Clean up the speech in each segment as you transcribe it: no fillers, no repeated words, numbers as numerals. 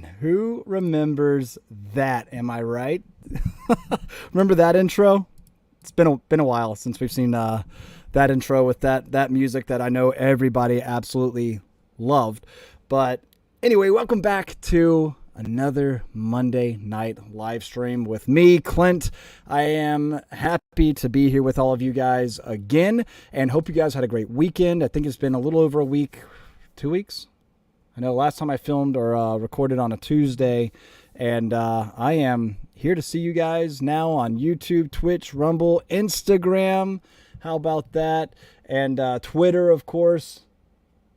man. Who remembers that? Am I right? Remember that intro? It's been a while since we've seen that intro with that music that I know everybody absolutely loved. But anyway, welcome back to another Monday night live stream with me, Clint. I am happy to be here with all of you guys again, and hope you guys had a great weekend. I think it's been a little over a week, 2 weeks. I know last time I filmed or recorded on a Tuesday, and I am here to see you guys now on YouTube, Twitch, Rumble, Instagram. How about that? And Twitter, of course.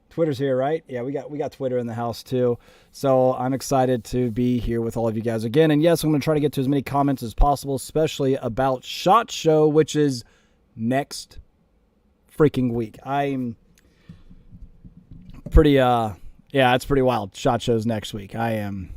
Twitter's here, right? Yeah, we got Twitter in the house too. So I'm excited to be here with all of you guys again. And yes, I'm going to try to get to as many comments as possible, especially about SHOT Show, which is next freaking week. I'm pretty yeah, it's pretty wild. SHOT Show's next week. I am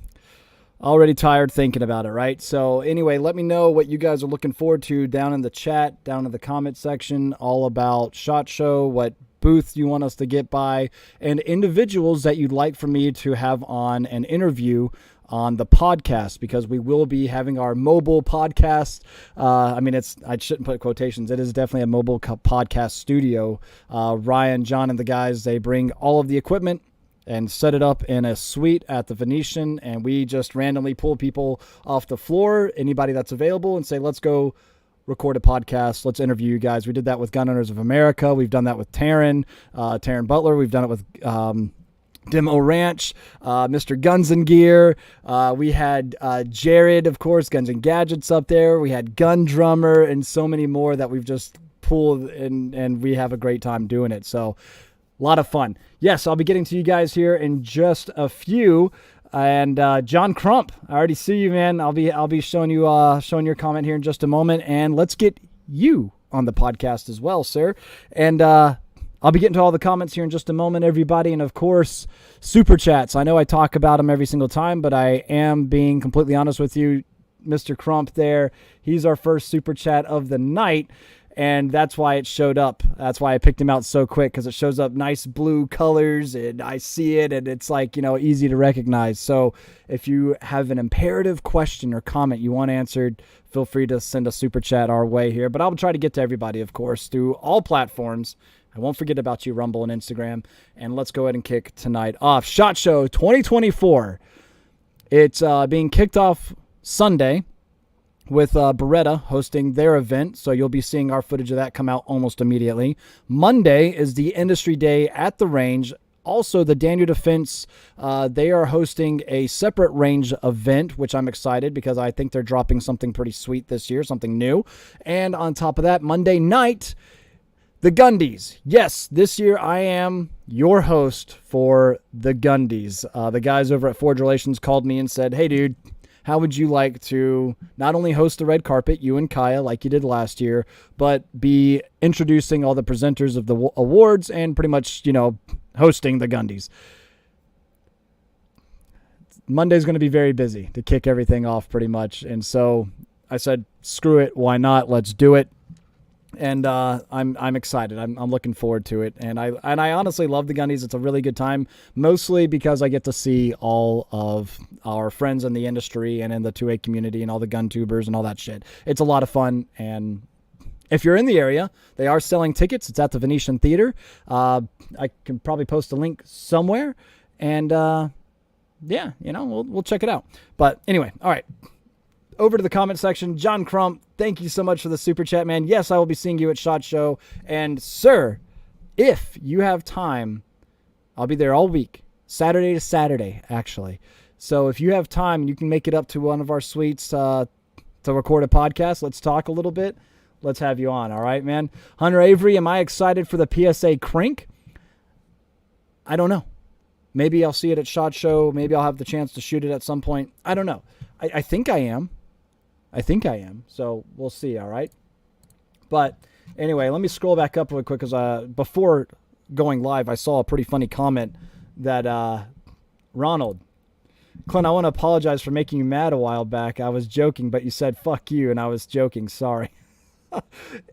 already tired thinking about it, right? So anyway, let me know what you guys are looking forward to down in the chat, down in the comment section, all about SHOT Show, what booth you want us to get by, and individuals that you'd like for me to have on an interview on the podcast, because we will be having our mobile podcast. I shouldn't put quotations. It is definitely a mobile podcast studio. Ryan, John, and the guys, they bring all of the equipment and set it up in a suite at the Venetian, and we just randomly pull people off the floor, anybody that's available, and say, let's go record a podcast. Let's interview you guys. We did that with Gun Owners of America. We've done that with Taryn Butler. We've done it with Demo Ranch, Mr. Guns and Gear. We had Jared, of course, Guns and Gadgets up there. We had Gun Drummer and so many more that we've just pulled, and we have a great time doing it. So a lot of fun. Yes, I'll be getting to you guys here in just a few. And John Crump, I already see you, man. I'll be showing your comment here in just a moment, and let's get you on the podcast as well, sir. And I'll be getting to all the comments here in just a moment, everybody. And of course, super chats. I know I talk about them every single time, but I am being completely honest with you. Mr. Crump there, he's our first super chat of the night. And that's why it showed up. That's why I picked him out so quick, because it shows up nice blue colors, and I see it, and it's like, easy to recognize. So if you have an imperative question or comment you want answered, feel free to send a super chat our way here. But I'll try to get to everybody, of course, through all platforms. I won't forget about you, Rumble and Instagram. And let's go ahead and kick tonight off. SHOT Show 2024. It's being kicked off Sunday with Beretta hosting their event, so you'll be seeing our footage of that come out almost immediately. Monday is the industry day at the range. Also, the Daniel Defense, they are hosting a separate range event, which I'm excited because I think they're dropping something pretty sweet this year, something new. And on top of that, Monday night, the Gundies. Yes, this year I am your host for the Gundies. The guys over at Forge Relations called me and said, hey, dude, how would you like to not only host the red carpet, you and Kaya, like you did last year, but be introducing all the presenters of the awards and pretty much, hosting the Gundies? Monday's going to be very busy to kick everything off pretty much. And so I said, screw it. Why not? Let's do it. And I'm excited. I'm looking forward to it. And I honestly love the Gundies. It's a really good time, mostly because I get to see all of our friends in the industry and in the 2A community and all the gun tubers and all that shit. It's a lot of fun. And if you're in the area, they are selling tickets. It's at the Venetian Theater. I can probably post a link somewhere. And yeah, we'll check it out. But anyway, all right. Over to the comment section. John Crump, thank you so much for the super chat, man. Yes, I will be seeing you at SHOT Show. And, sir, if you have time, I'll be there all week. Saturday to Saturday, actually. So if you have time and you can make it up to one of our suites to record a podcast, let's talk a little bit. Let's have you on, all right, man? Hunter Avery, am I excited for the PSA Crank? I don't know. Maybe I'll see it at SHOT Show. Maybe I'll have the chance to shoot it at some point. I don't know. I think I am. So we'll see, all right? But anyway, let me scroll back up real quick because before going live, I saw a pretty funny comment that Ronald, Clint, I want to apologize for making you mad a while back. I was joking, but you said, fuck you, and I was joking. Sorry.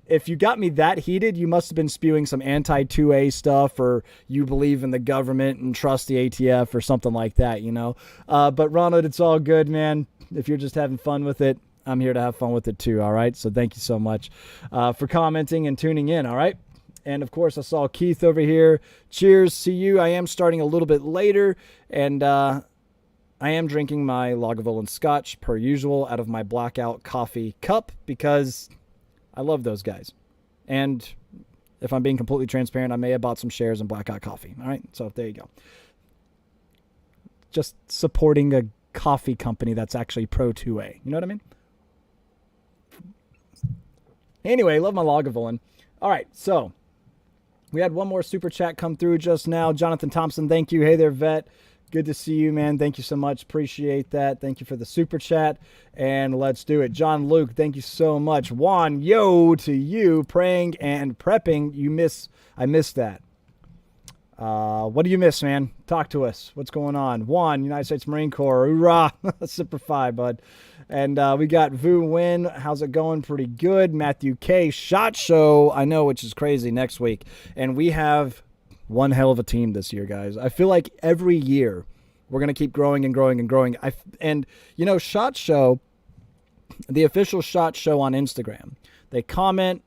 If you got me that heated, you must have been spewing some anti-2A stuff, or you believe in the government and trust the ATF or something like that, you know. But Ronald, it's all good, man. If you're just having fun with it, I'm here to have fun with it too, all right? So thank you so much for commenting and tuning in, all right? And, of course, I saw Keith over here. Cheers, see you. I am starting a little bit later, and I am drinking my Lagavulin Scotch, per usual, out of my Blackout coffee cup because I love those guys. And if I'm being completely transparent, I may have bought some shares in Blackout Coffee, all right? So there you go. Just supporting a coffee company that's actually pro 2A. You know what I mean? Anyway, love my Lagavulin. All right, so we had one more super chat come through just now. Jonathan Thompson, thank you. Hey there, vet. Good to see you, man. Thank you so much. Appreciate that. Thank you for the super chat. And let's do it. John Luke, thank you so much. Juan, yo to you. Praying and prepping. I missed that. What do you miss, man? Talk to us. What's going on? Juan, United States Marine Corps. Hoorah. Super 5, bud. And we got Vu Win. How's it going? Pretty good. Matthew K. SHOT Show. I know, which is crazy, next week. And we have one hell of a team this year, guys. I feel like every year we're going to keep growing and growing and growing. And, you know, SHOT Show, the official SHOT Show on Instagram, they comment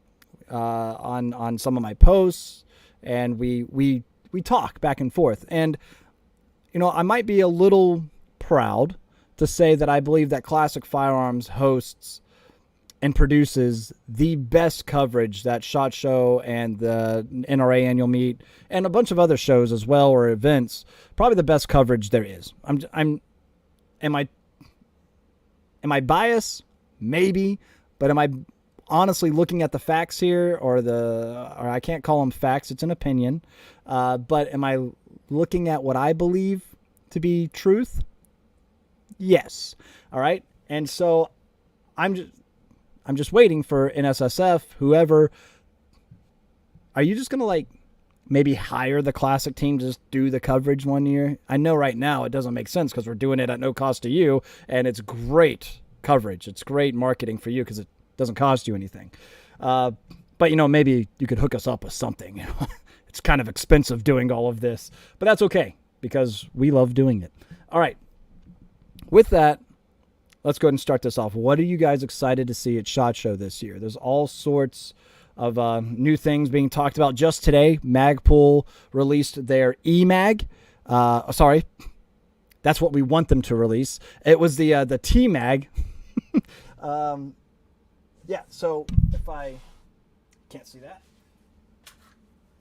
on some of my posts, and we talk back and forth. And, you know, I might be a little proud to say that I believe that Classic Firearms hosts and produces the best coverage that SHOT Show and the NRA annual meet and a bunch of other shows as well, or events, probably the best coverage there is. Am I biased? Maybe, but am I honestly looking at the facts here, or I can't call them facts, it's an opinion, but am I looking at what I believe to be truth? Yes. All right. And so I'm just waiting for NSSF, whoever. Are you just going to like maybe hire the Classic team to just do the coverage one year? I know right now it doesn't make sense because we're doing it at no cost to you, and it's great coverage. It's great marketing for you because it doesn't cost you anything. But, you know, maybe you could hook us up with something. You know? It's kind of expensive doing all of this, but that's okay because we love doing it. All right. With that, let's go ahead and start this off. What are you guys excited to see at SHOT Show this year? There's all sorts of new things being talked about. Just today, Magpul released their eMag. Sorry, that's what we want them to release. It was the T-Mag. Yeah, so if I can't see that.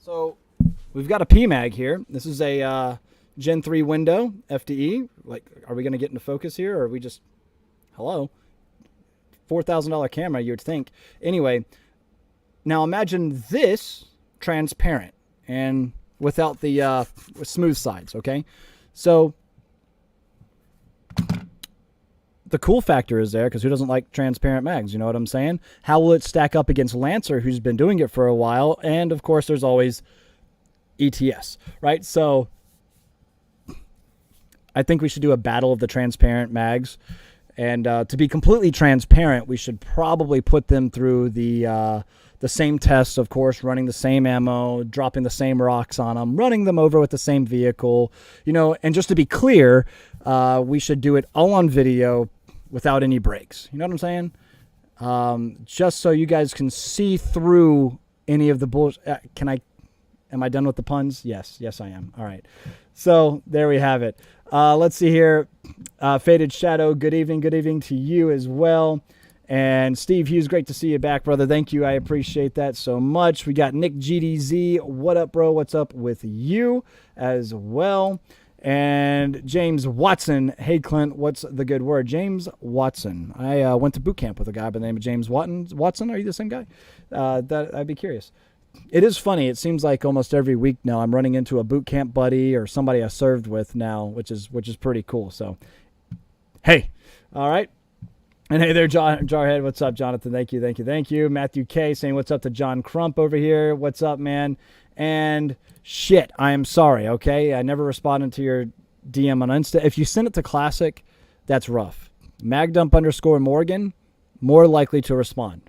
So we've got a PMag here. This is a Gen 3 window, FDE. Like, are we going to get into focus here, or are we just, hello? $4,000 camera, you'd think. Anyway, now imagine this transparent and without the smooth sides, okay? So the cool factor is there, because who doesn't like transparent mags? You know what I'm saying? How will it stack up against Lancer, who's been doing it for a while? And, of course, there's always ETS, right? So I think we should do a battle of the transparent mags. And to be completely transparent, we should probably put them through the same tests, of course, running the same ammo, dropping the same rocks on them, running them over with the same vehicle, you know. And just to be clear, we should do it all on video without any breaks. You know what I'm saying? Just so you guys can see through any of the bullshit. Am I done with the puns? Yes, I am. All right. So there we have it. Let's see here. Faded Shadow, good evening to you as well. And Steve Hughes, great to see you back, brother. Thank you. I appreciate that so much. We got Nick GDZ. What up, bro? What's up with you as well? And James Watson. Hey, Clint, what's the good word? James Watson. I went to boot camp with a guy by the name of James Watson. Are you the same guy? I'd be curious. It is funny. It seems like almost every week now I'm running into a boot camp buddy or somebody I served with now, which is pretty cool. So, hey, all right. And hey there, Jarhead. What's up, Jonathan? Thank you. Matthew K saying what's up to John Crump over here. What's up, man? And shit, I am sorry, okay? I never responded to your DM on Insta. If you send it to Classic, that's rough. Magdump_Morgan, more likely to respond.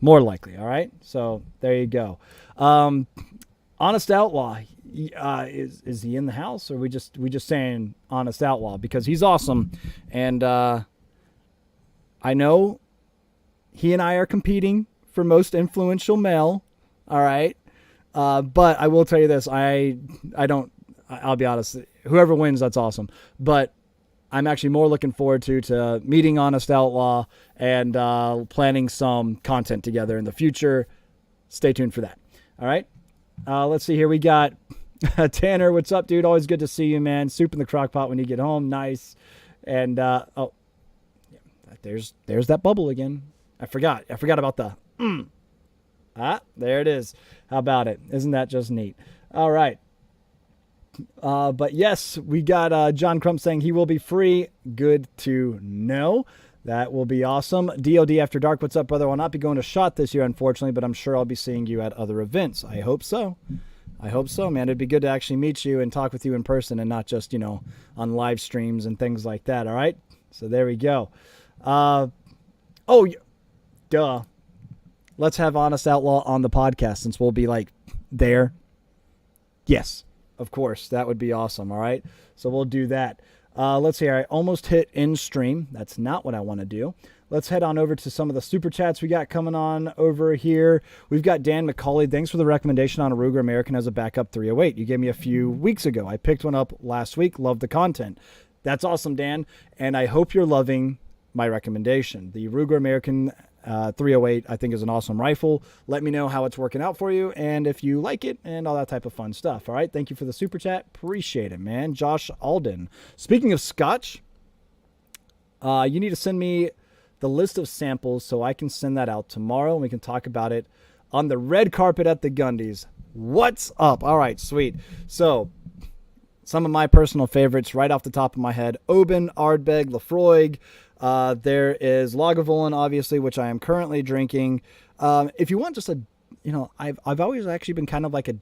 More likely, all right? So there you go. Honest Outlaw, is he in the house, or we just saying Honest Outlaw because he's awesome, and I know he and I are competing for most influential male, all right? But I will tell you this, I'll be honest, whoever wins, that's awesome. But I'm actually more looking forward to meeting Honest Outlaw and planning some content together in the future. Stay tuned for that. All right. Let's see here. We got Tanner. What's up, dude? Always good to see you, man. Soup in the crock pot when you get home. Nice. And there's that bubble again. I forgot about the there it is. How about it? Isn't that just neat? All right. But yes, we got John Crump saying he will be free. Good to know. That will be awesome. DOD After Dark, what's up, brother? I'll not be going to SHOT this year, unfortunately, but I'm sure I'll be seeing you at other events. I hope so. Man. It'd be good to actually meet you and talk with you in person and not just, on live streams and things like that, all right? So there we go. Duh. Let's have Honest Outlaw on the podcast since we'll be, there. Yes. Of course, that would be awesome, all right? So we'll do that. Let's see, I almost hit in stream. That's not what I want to do. Let's head on over to some of the super chats we got coming on over here. We've got Dan McCauley. Thanks for the recommendation on a Ruger American as a backup 308. You gave me a few weeks ago. I picked one up last week. Love the content. That's awesome, Dan. And I hope you're loving my recommendation. The Ruger American 308, I think, is an awesome rifle. Let me know how it's working out for you and if you like it and all that type of fun stuff. All right. Thank you for the super chat. Appreciate it, man. Josh Alden. Speaking of scotch, you need to send me the list of samples so I can send that out tomorrow and we can talk about it on the red carpet at the Gundies. What's up? All right, sweet. So some of my personal favorites right off the top of my head: Oban, Ardbeg, Lafroig. There is Lagavulin, obviously, which I am currently drinking. If you want just I've always actually been kind of like a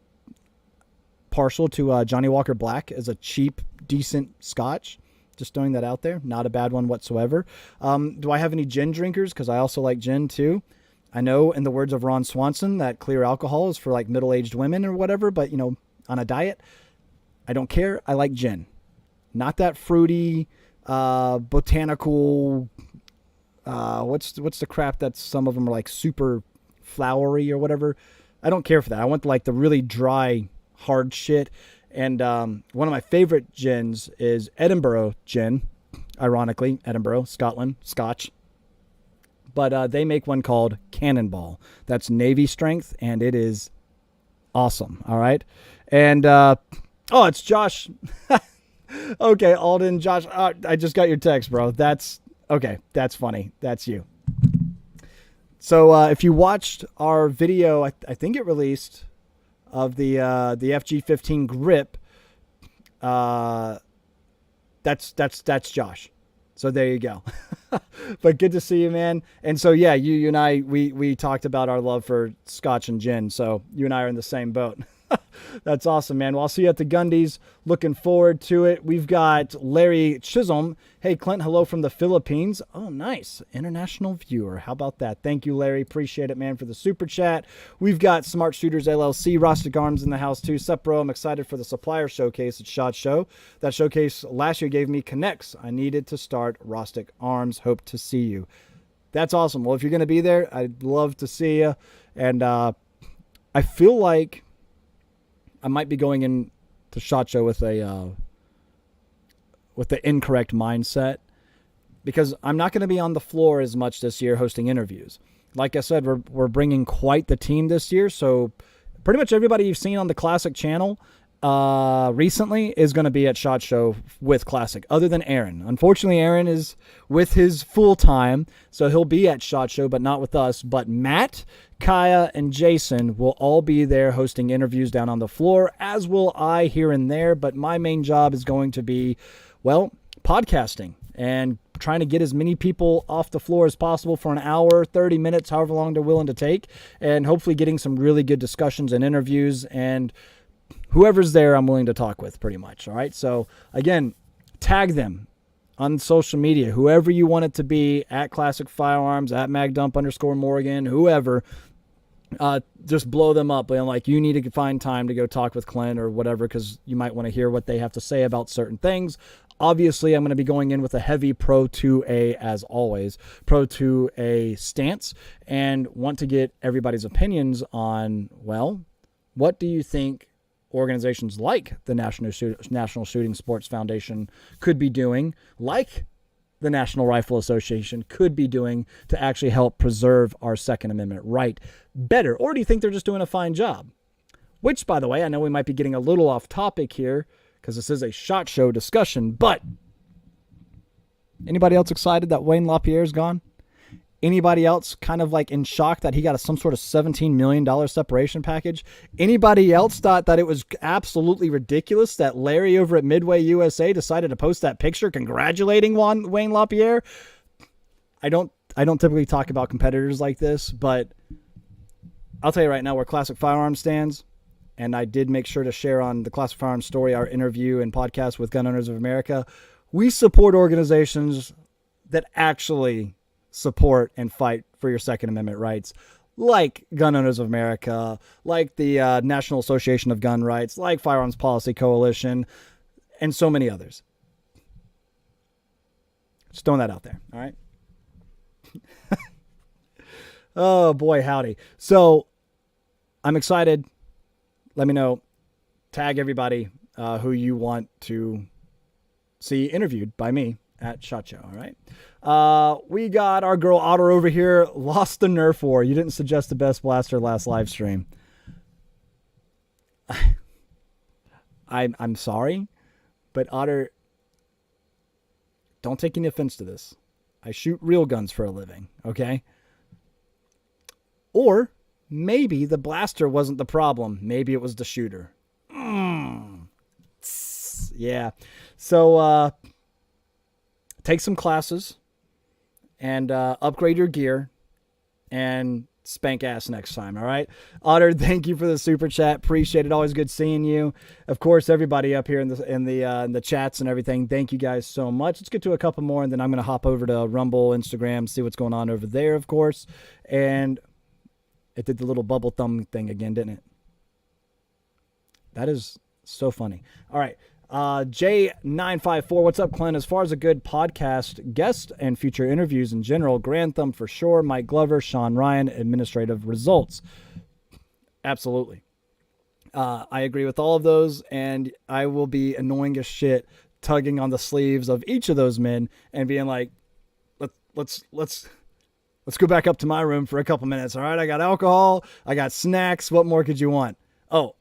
partial to Johnny Walker Black as a cheap, decent scotch. Just throwing that out there. Not a bad one whatsoever. Do I have any gin drinkers? Because I also like gin too. I know, in the words of Ron Swanson, that clear alcohol is for middle-aged women or whatever, but on a diet, I don't care. I like gin. Not that fruity, botanical, what's the crap that some of them are super flowery or whatever. I don't care for that. I want the really dry, hard shit. And one of my favorite gins is Edinburgh gin. Ironically, Edinburgh, Scotland, Scotch. But they make one called Cannonball. That's Navy strength, and it is awesome. All right. And it's Josh. Okay, Alden, Josh, I just got your text, bro. That's okay. That's funny. That's you. So if you watched our video, I think it released, of the FG15 grip, that's Josh. So there you go. But good to see you, man. And so yeah, you and I, we talked about our love for scotch and gin. So you and I are in the same boat. That's awesome, man. Well, I'll see you at the Gundies. Looking forward to it. We've got Larry Chisholm. Hey, Clint, hello from the Philippines. Oh, nice. International viewer. How about that? Thank you, Larry. Appreciate it, man, for the super chat. We've got Smart Shooters LLC, Rustic Arms in the house, too. Sup, bro? I'm excited for the supplier showcase at SHOT Show. That showcase last year gave me connects. I needed to start Rustic Arms. Hope to see you. That's awesome. Well, if you're going to be there, I'd love to see you. And I feel like I might be going in to SHOT Show with the incorrect mindset, because I'm not going to be on the floor as much this year hosting interviews. Like I said, we're bringing quite the team this year, so pretty much everybody you've seen on the Classic channel recently is going to be at SHOT Show with Classic, other than Aaron. Unfortunately, Aaron is with his full time, so he'll be at SHOT Show, but not with us. But Matt, Kaya, and Jason will all be there hosting interviews down on the floor, as will I here and there. But my main job is going to be, podcasting and trying to get as many people off the floor as possible for an hour, 30 minutes, however long they're willing to take, and hopefully getting some really good discussions and interviews. And whoever's there, I'm willing to talk with, pretty much. All right. So again, tag them on social media, whoever you want it to be, at Classic Firearms, at MagDump_Morgan, whoever, just blow them up. And like, you need to find time to go talk with Clint or whatever, because you might want to hear what they have to say about certain things. Obviously, I'm going to be going in with a heavy Pro 2A, as always, Pro 2A stance, and want to get everybody's opinions on, well, what do you think organizations like the National Shooting Sports Foundation could be doing, like the National Rifle Association could be doing, to actually help preserve our Second Amendment right better? Or do you think they're just doing a fine job? Which, by the way, I know we might be getting a little off topic here because this is a SHOT Show discussion, but anybody else excited that Wayne LaPierre's gone? Anybody else kind of like in shock that he got some sort of $17 million separation package? Anybody else thought that it was absolutely ridiculous that Larry over at Midway USA decided to post that picture congratulating Wayne LaPierre? I don't typically talk about competitors like this, but I'll tell you right now where Classic Firearms stands. And I did make sure to share on the Classic Firearms Story, our interview and podcast with Gun Owners of America. We support organizations that actually support and fight for your Second Amendment rights, like Gun Owners of America, like the National Association of Gun Rights, like Firearms Policy Coalition, and so many others. Just throwing that out there, all right? Oh, boy, howdy. So I'm excited. Let me know. Tag everybody who you want to see interviewed by me at SHOT Show, all right? We got our girl Otter over here. Lost the Nerf war. You didn't suggest the best blaster last live stream. I'm sorry, but Otter, don't take any offense to this. I shoot real guns for a living, okay? Or maybe the blaster wasn't the problem. Maybe it was the shooter. Yeah. So take some classes and upgrade your gear and spank ass next time, all right? Otter, thank you for the super chat. Appreciate it. Always good seeing you. Of course, everybody up here in the chats and everything, thank you guys so much. Let's get to a couple more, and then I'm going to hop over to Rumble, Instagram, see what's going on over there, of course. And it did the little bubble thumb thing again, didn't it? That is so funny. All right. J954, what's up, Clint? As far as a good podcast guest and future interviews in general, Grand Thumb for sure, Mike Glover, Sean Ryan, administrative results. Absolutely. I agree with all of those, and I will be annoying as shit tugging on the sleeves of each of those men and being like, let's go back up to my room for a couple minutes. All right. I got alcohol. I got snacks. What more could you want? Oh,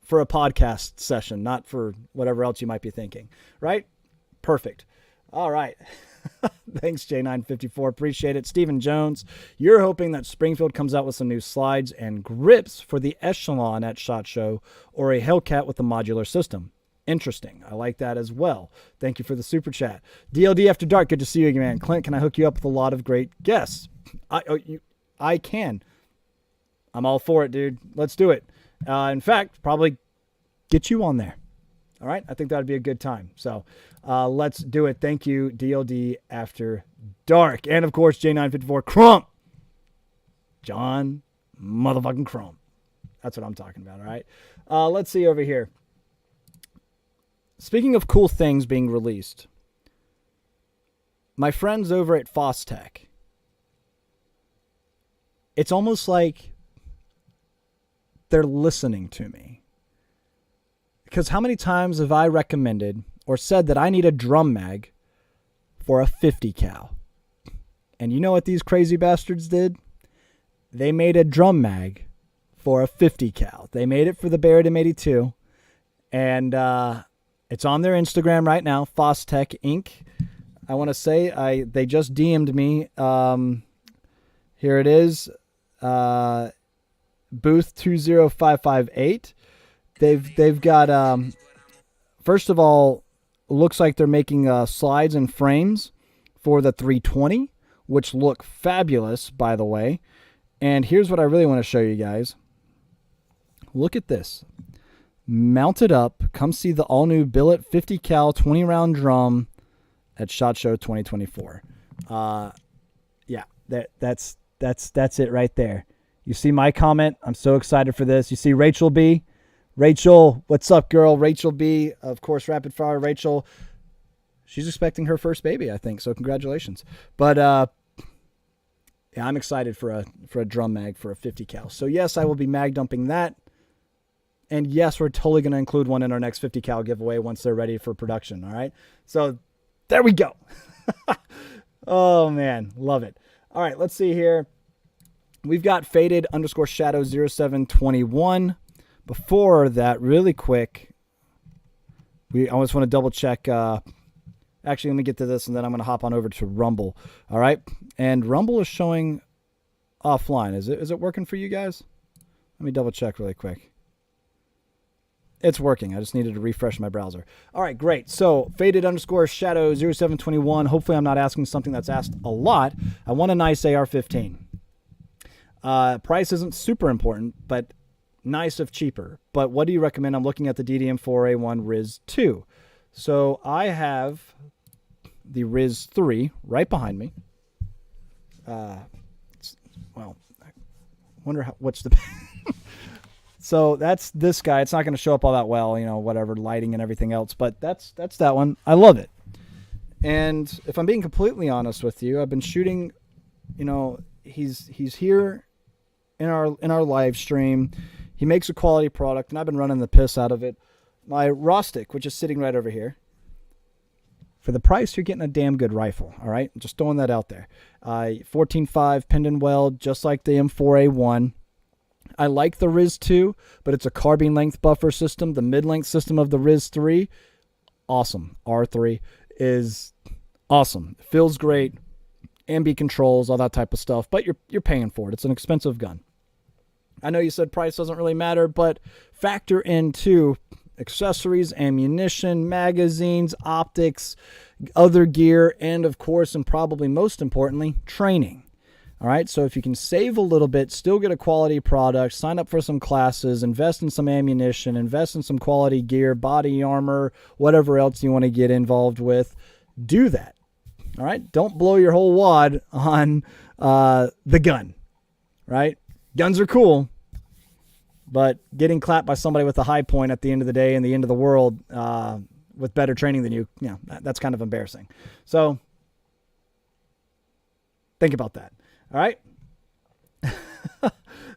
for a podcast session, not for whatever else you might be thinking. Right? Perfect. All right. Thanks, J954. Appreciate it. Stephen Jones, you're hoping that Springfield comes out with some new slides and grips for the Echelon at SHOT Show, or a Hellcat with a modular system. Interesting. I like that as well. Thank you for the super chat. DLD After Dark, good to see you again, man. Clint, can I hook you up with a lot of great guests? I can. I'm all for it, dude. Let's do it. In fact, probably get you on there. All right? I think that would be a good time. So let's do it. Thank you, DLD After Dark. And, of course, J954, Crump. John motherfucking Crump. That's what I'm talking about, all right? Let's see over here. Speaking of cool things being released, my friends over at FOSTech, it's almost like they're listening to me. Because how many times have I recommended or said that I need a drum mag for a 50 cal? And you know what these crazy bastards did? They made a drum mag for a 50 cal. They made it for the Barrett M82. And it's on their Instagram right now, FOSTech Inc. I want to say they just DM'd me. Here it is. Booth 20558. They've got first of all, looks like they're making slides and frames for the 320, which look fabulous, by the way. And here's what I really want to show you guys. Look at this. Mount it up. Come see the all-new billet 50 cal 20 round drum at SHOT Show 2024. Yeah, that's it right there. You see my comment. I'm so excited for this. You see Rachel B. Rachel, what's up, girl? Rachel B. Of course, Rapid Fire Rachel. She's expecting her first baby, I think. So congratulations. But yeah, I'm excited for a drum mag for a 50 cal. So yes, I will be mag dumping that. And yes, we're totally going to include one in our next 50 cal giveaway once they're ready for production. All right. So there we go. Oh man, love it. All right, let's see here. We've got faded_shadow 0721. Before that, really quick, I always want to double check. Actually, let me get to this, and then I'm going to hop on over to Rumble. All right, and Rumble is showing offline. Is it working for you guys? Let me double check really quick. It's working. I just needed to refresh my browser. All right, great. So faded_shadow 0721. Hopefully I'm not asking something that's asked a lot. I want a nice AR-15. Price isn't super important, but nice if cheaper. But what do you recommend? I'm looking at the DDM4A1 Riz 2. So I have the Riz 3 right behind me. Well, I wonder what's the... So that's this guy. It's not going to show up all that well, whatever, lighting and everything else. But that's that one. I love it. And if I'm being completely honest with you, I've been shooting, he's here in our live stream. He makes a quality product, and I've been running the piss out of it. My Rostic, which is sitting right over here. For the price, you're getting a damn good rifle, all right? Just throwing that out there. 14.5 pinned and weld, just like the M4A1. I like the Riz 2, but it's a carbine length buffer system. The mid-length system of the Riz 3, awesome. R3 is awesome. Feels great. Ambi controls, all that type of stuff, but you're paying for it. It's an expensive gun. I know you said price doesn't really matter, but factor into accessories, ammunition, magazines, optics, other gear, and of course, and probably most importantly, training. All right, so if you can save a little bit, still get a quality product, sign up for some classes, invest in some ammunition, invest in some quality gear, body armor, whatever else you want to get involved with, do that. All right, don't blow your whole wad on the gun, right? Guns are cool, but getting clapped by somebody with a high point at the end of the day and the end of the world with better training than you, that's kind of embarrassing. So think about that. All right.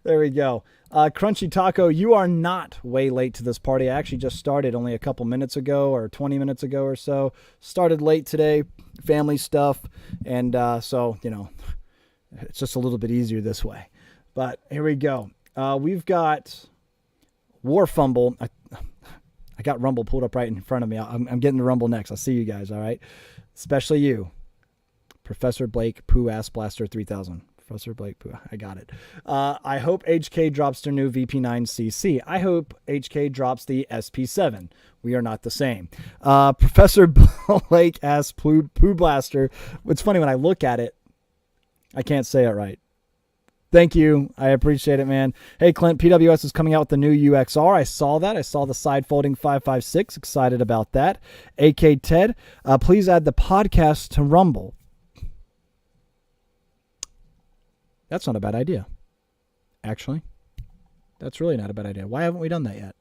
There we go. Crunchy Taco, you are not way late to this party. I actually just started only a couple minutes ago or 20 minutes ago or so. Started late today, family stuff. And so, it's just a little bit easier this way. But here we go. We've got War Fumble. I got Rumble pulled up right in front of me. I'm getting to Rumble next. I'll see you guys, all right? Especially you. Professor Blake Pooh Ass Blaster 3000. Professor Blake Pooh. I got it. I hope HK drops their new VP9CC. I hope HK drops the SP7. We are not the same. Professor Blake Ass Pooh Blaster. It's funny when I look at it, I can't say it right. Thank you. I appreciate it, man. Hey, Clint, PWS is coming out with the new UXR. I saw that. I saw the side folding 5.56. Excited about that. AK Ted, please add the podcast to Rumble. That's not a bad idea. Actually, that's really not a bad idea. Why haven't we done that yet?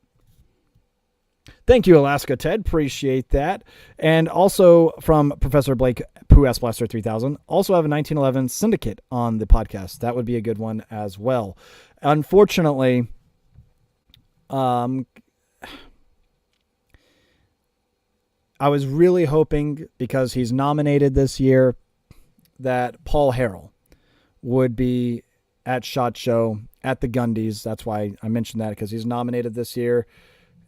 Thank you, Alaska Ted. Appreciate that. And also from Professor Blake Pooh Ass Blaster 3000, also have a 1911 Syndicate on the podcast. That would be a good one as well. Unfortunately, I was really hoping, because he's nominated this year, that Paul Harrell would be at SHOT Show at the Gundies. That's why I mentioned that, because he's nominated this year.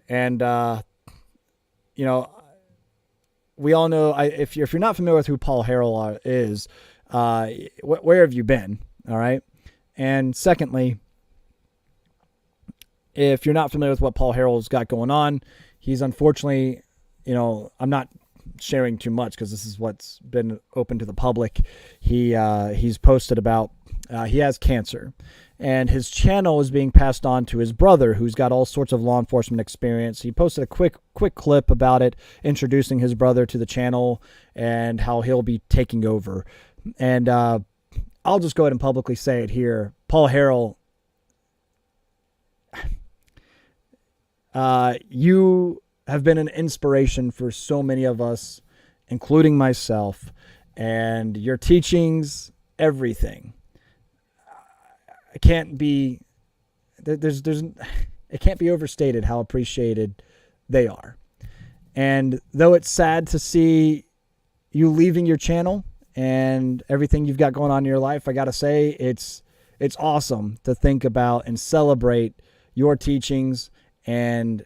And, we all know, if you're not familiar with who Paul Harrell is, where have you been? All right. And secondly, if you're not familiar with what Paul Harrell's got going on, he's unfortunately, I'm not sharing too much because this is what's been open to the public. He's posted about he has cancer, and his channel is being passed on to his brother, who's got all sorts of law enforcement experience. He posted a quick clip about it, introducing his brother to the channel and how he'll be taking over. And I'll just go ahead and publicly say it here. Paul Harrell, you have been an inspiration for so many of us, including myself, and your teachings, everything. It can't be overstated how appreciated they are. And though it's sad to see you leaving your channel and everything you've got going on in your life, I got to say it's awesome to think about and celebrate your teachings and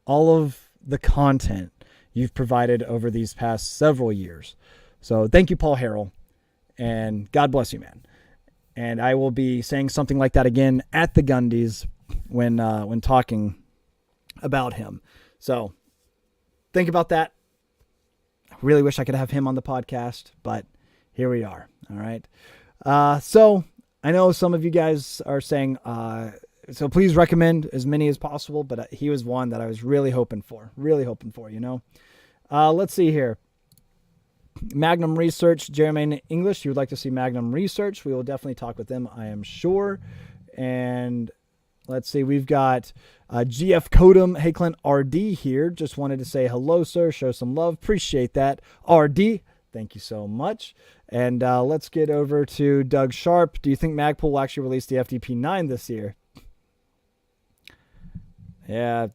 all of the content you've provided over these past several years. So thank you, Paul Harrell, and God bless you, man. And I will be saying something like that again at the Gundies when talking about him. So think about that. I really wish I could have him on the podcast, but here we are. All right. So I know some of you guys are saying, so please recommend as many as possible, but he was one that I was really hoping for, you know. Let's see here. Magnum Research, Jeremy English. You would like to see Magnum Research. We will definitely talk with them, I am sure. And let's see, we've got GF Codum. Hey, Clint, RD here. Just wanted to say hello, sir. Show some love. Appreciate that. RD, thank you so much. And let's get over to Doug Sharp. Do you think Magpul will actually release the FDP9 this year? Yeah,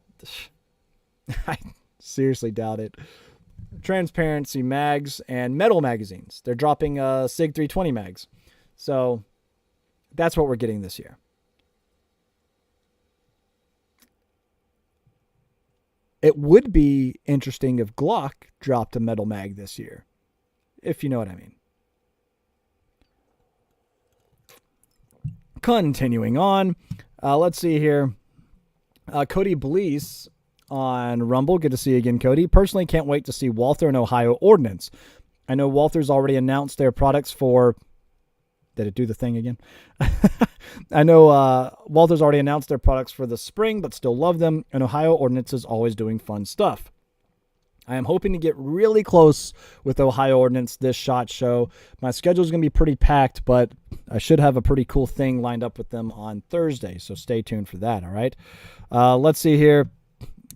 I seriously doubt it. Transparency mags and metal magazines. They're dropping SIG 320 mags. So that's what we're getting this year. It would be interesting if Glock dropped a metal mag this year, if you know what I mean. Continuing on, let's see here. Cody Blease on Rumble. Good to see you again, Cody. Personally, can't wait to see Walther and Ohio Ordnance. I know Walther's already announced their products for... Did it do the thing again? I know Walther's already announced their products for the spring, but still love them. And Ohio Ordnance is always doing fun stuff. I am hoping to get really close with Ohio Ordnance this SHOT Show. My schedule is going to be pretty packed, but I should have a pretty cool thing lined up with them on Thursday, so stay tuned for that, all right? Let's see here.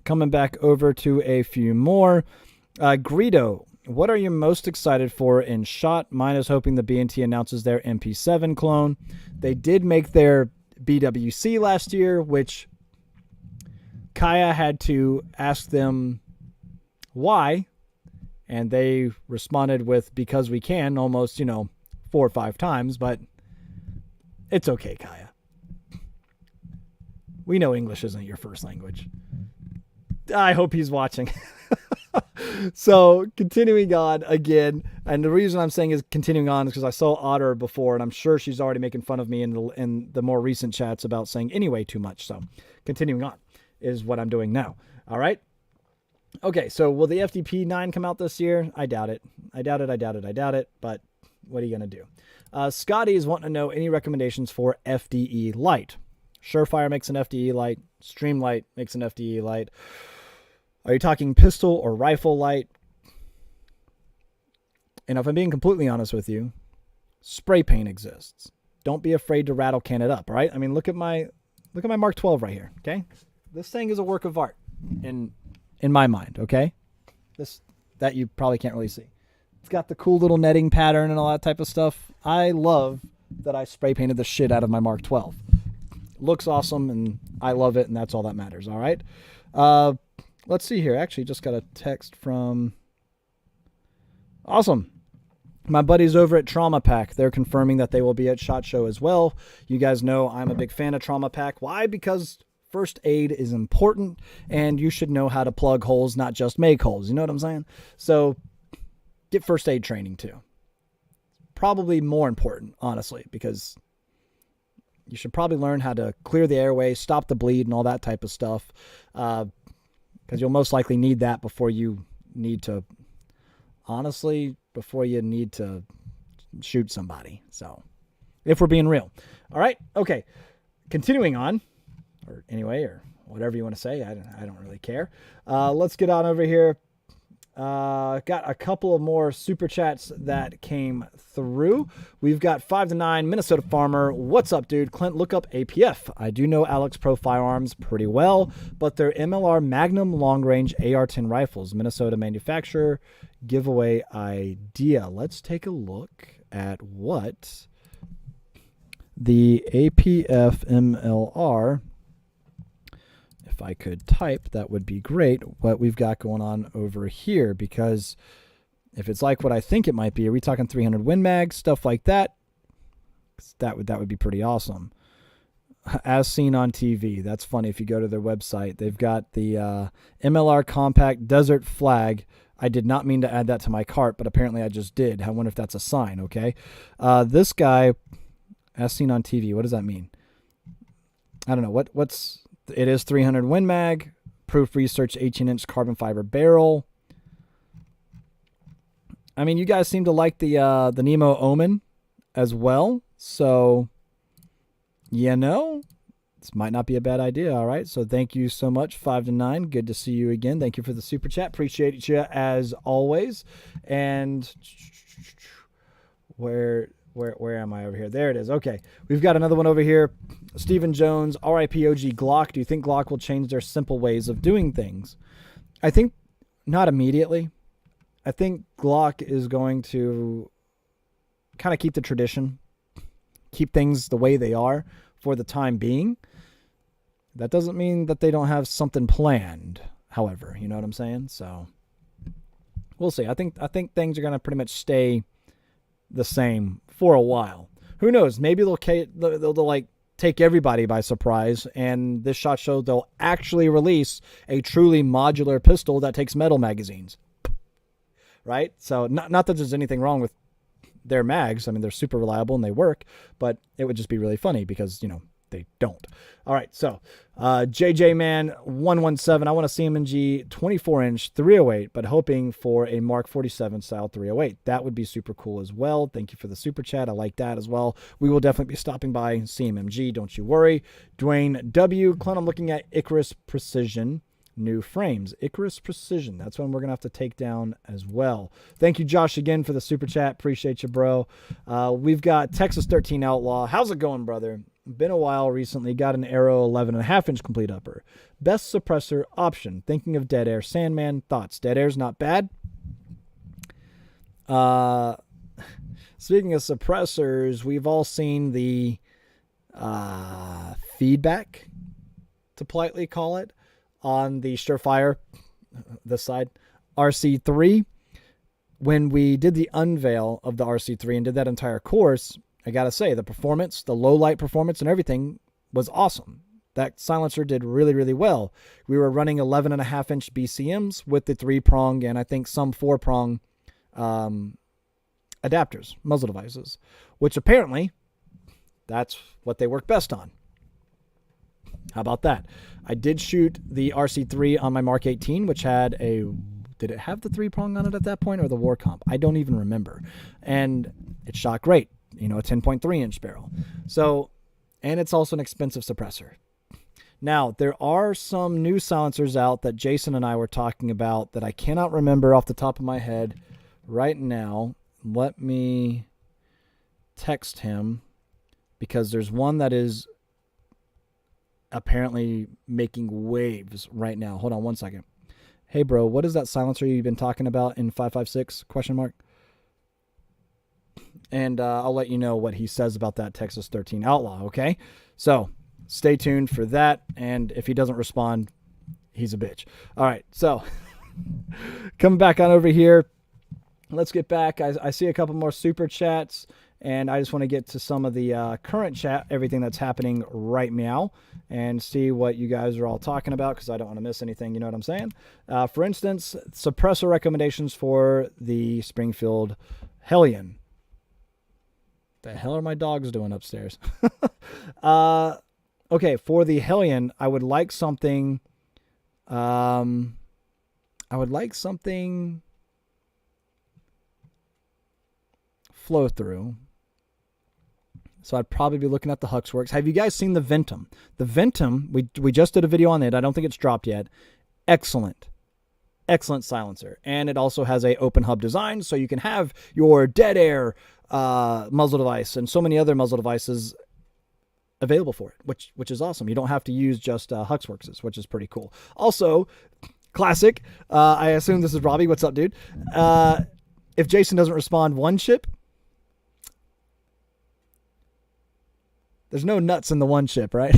Coming back over to a few more. Greedo, what are you most excited for in SHOT? Mine is hoping the B&T announces their MP7 clone. They did make their BWC last year, which Kaya had to ask them why, and they responded with because we can almost, 4 or 5 times, but it's okay, Kaya. We know English isn't your first language. I hope he's watching. So continuing on again, and the reason I'm saying is continuing on is because I saw Otter before, and I'm sure she's already making fun of me in the more recent chats about saying anyway too much. So continuing on is what I'm doing now. All right. Okay, so will the FDP9 come out this year? I doubt it. But what are you going to do? Scotty is wanting to know any recommendations for FDE Light. Surefire makes an FDE Light. Streamlight makes an FDE Light. Are you talking pistol or rifle light? And if I'm being completely honest with you, spray paint exists. Don't be afraid to rattle can it up, right? I mean, look at my Mark 12 right here, okay? This thing is a work of art in my mind, okay? That you probably can't really see. It's got the cool little netting pattern and all that type of stuff. I love that I spray painted the shit out of my Mark 12. Looks awesome, and I love it, and that's all that matters, all right? Let's see here. Actually, just got a text from... Awesome. My buddies over at Trauma Pack, they're confirming that they will be at SHOT Show as well. You guys know I'm a big fan of Trauma Pack. Why? Because first aid is important, and you should know how to plug holes, not just make holes. You know what I'm saying? So get first aid training too. Probably more important, honestly, because you should probably learn how to clear the airway, stop the bleed, and all that type of stuff. Because you'll most likely need that before you need to shoot somebody. So if we're being real. All right. Okay. continuing on, or anyway, or whatever you want to say. I don't really care. Let's get on over here. Got a couple of more super chats that came through. We've got 5-9 Minnesota Farmer. What's up, dude? Clint, look up APF. I do know Alex Pro Firearms pretty well, but their MLR Magnum long range AR-10 rifles, Minnesota manufacturer, giveaway idea. Let's take a look at what the APF MLR, if I could type, that would be great, what we've got going on over here, because if it's like what I think it might be, are we talking 300 Win Mag, stuff like that? That would be pretty awesome. As seen on TV. That's funny. If you go to their website, they've got the MLR Compact Desert Flag. I did not mean to add that to my cart, but apparently I just did. I wonder if that's a sign, okay? This guy, as seen on TV, what does that mean? I don't know. What's... It is 300 Win Mag, proof research, 18-inch carbon fiber barrel. I mean, you guys seem to like the Nemo Omen as well, so this might not be a bad idea. All right, so thank you so much, 5-9. Good to see you again. Thank you for the super chat. Appreciate you as always. And where am I over here? There it is. Okay, we've got another one over here. Stephen Jones, RIP OG Glock. Do you think Glock will change their simple ways of doing things? I think not immediately. I think Glock is going to kind of keep the tradition, keep things the way they are for the time being. That doesn't mean that they don't have something planned, however. You know what I'm saying? So we'll see. I think things are going to pretty much stay the same for a while. Who knows? Maybe they'll like take everybody by surprise, and this SHOT Show they'll actually release a truly modular pistol that takes metal magazines. Right? So not that there's anything wrong with their mags. I mean, they're super reliable and they work, but it would just be really funny because, they don't. All right, so JJ Man 117. I want a CMG 24-inch 308, but hoping for a Mark 47 style 308. That would be super cool as well. Thank you for the super chat. I like that as well. We will definitely be stopping by CMMG. Don't you worry. Dwayne W. Clint, I'm looking at Icarus Precision. New frames. Icarus Precision. That's one we're going to have to take down as well. Thank you, Josh, again for the super chat. Appreciate you, bro. We've got Texas 13 Outlaw. How's it going, brother? Been a while recently. Got an Arrow 11.5-inch complete upper. Best suppressor option. Thinking of Dead Air Sandman. Thoughts? Dead Air's not bad. Speaking of suppressors, we've all seen the feedback, to politely call it, on the Surefire, this side, RC3. When we did the unveil of the RC3 and did that entire course, I got to say, the performance, the low light performance and everything was awesome. That silencer did really, really well. We were running 11.5-inch BCMs with the 3-prong and I think some 4-prong adapters, muzzle devices, which apparently that's what they work best on. How about that? I did shoot the RC3 on my Mark 18, which had did it have the 3-prong on it at that point or the War Comp? I don't even remember. And it shot great. A 10.3-inch barrel. So, and it's also an expensive suppressor. Now, there are some new silencers out that Jason and I were talking about that I cannot remember off the top of my head right now. Let me text him because there's one that is apparently making waves right now. Hold on one second. Hey, bro, what is that silencer you've been talking about in 556? ? And I'll let you know what he says about that Texas 13 Outlaw, okay? So stay tuned for that, and if he doesn't respond, he's a bitch. All right, so coming back on over here, let's get back. I see a couple more super chats, and I just want to get to some of the current chat, everything that's happening right now, and see what you guys are all talking about because I don't want to miss anything, you know what I'm saying? For instance, suppressor recommendations for the Springfield Hellion. The hell are my dogs doing upstairs? Okay, for the Hellion, I would like something. Flow through. So I'd probably be looking at the Huxworks. Have you guys seen the Ventum? The Ventum, we just did a video on it. I don't think it's dropped yet. Excellent silencer. And it also has a open hub design, so you can have your dead air muzzle device and so many other muzzle devices available for it, which is awesome. You don't have to use just Huxworks, which is pretty cool. Also, classic. I assume this is Robbie. What's up, dude? If Jason doesn't respond, one chip. There's no nuts in the one chip, right?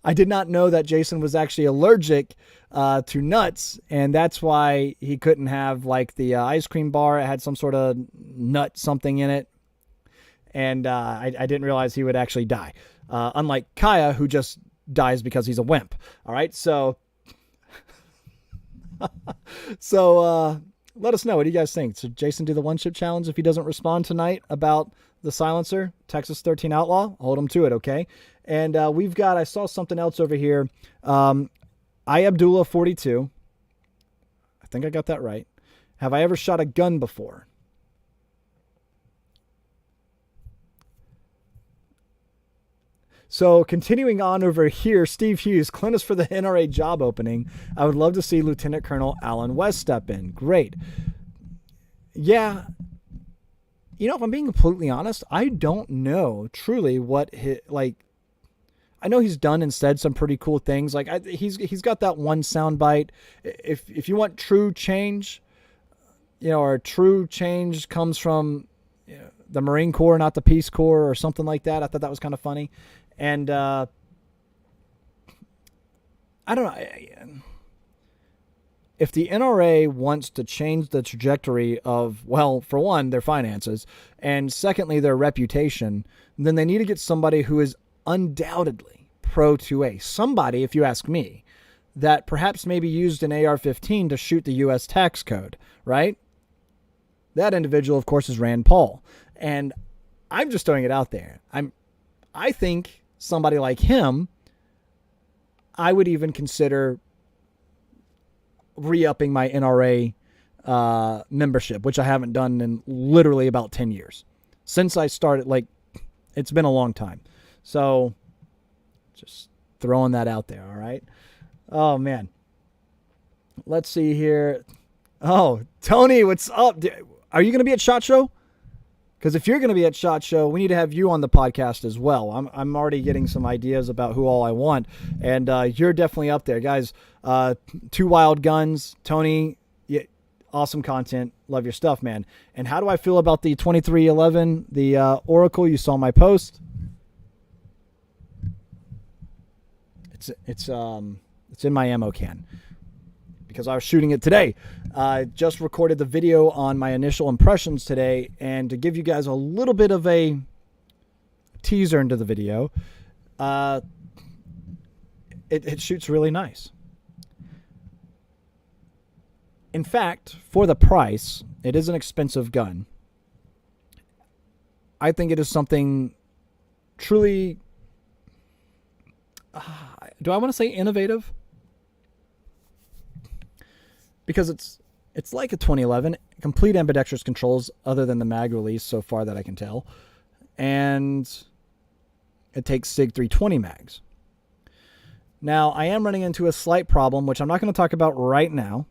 I did not know that Jason was actually allergic to nuts, and that's why he couldn't have like the ice cream bar. It had some sort of nut something in it, and I didn't realize he would actually die. Unlike Kaya, who just dies because he's a wimp. All right, so let us know. What do you guys think? Should Jason do the one chip challenge if he doesn't respond tonight about the silencer? Texas 13 Outlaw, hold him to it, okay? And we've got, I saw something else over here. I Abdullah 42. I think I got that right. Have I ever shot a gun before? So continuing on over here, Steve Hughes, Clint is for the NRA job opening. I would love to see Lieutenant Colonel Alan West step in. Great. Yeah. You know, if I'm being completely honest, I don't know truly what I know he's done and said some pretty cool things. Like he's got that one soundbite. If you want true change, you know, or true change comes from the Marine Corps, not the Peace Corps, or something like that. I thought that was kind of funny. And I don't know. If the NRA wants to change the trajectory of, well, for one, their finances, and secondly, their reputation, then they need to get somebody who is undoubtedly pro 2A. Somebody, if you ask me, that perhaps maybe used an AR-15 to shoot the U.S. tax code, right? That individual, of course, is Rand Paul. And I'm just throwing it out there. I think somebody like him, I would even consider re-upping my NRA membership, which I haven't done in literally about 10 years. Since I started, it's been a long time. So just throwing that out there, all right? Oh, man. Let's see here. Oh, Tony, what's up? Are you going to be at SHOT Show? Because if you're going to be at SHOT Show, we need to have you on the podcast as well. I'm already getting some ideas about who all I want, and you're definitely up there, guys. Two Wild Guns, Tony, yeah, awesome content. Love your stuff, man. And how do I feel about the 2311, the Oracle? You saw my post. It's in my ammo can because I was shooting it today. I just recorded the video on my initial impressions today, and to give you guys a little bit of a teaser into the video, it shoots really nice. In fact, for the price, it is an expensive gun. I think it is something truly, do I want to say innovative? Because it's like a 2011, complete ambidextrous controls other than the mag release so far that I can tell. And it takes SIG 320 mags. Now, I am running into a slight problem, which I'm not going to talk about right now.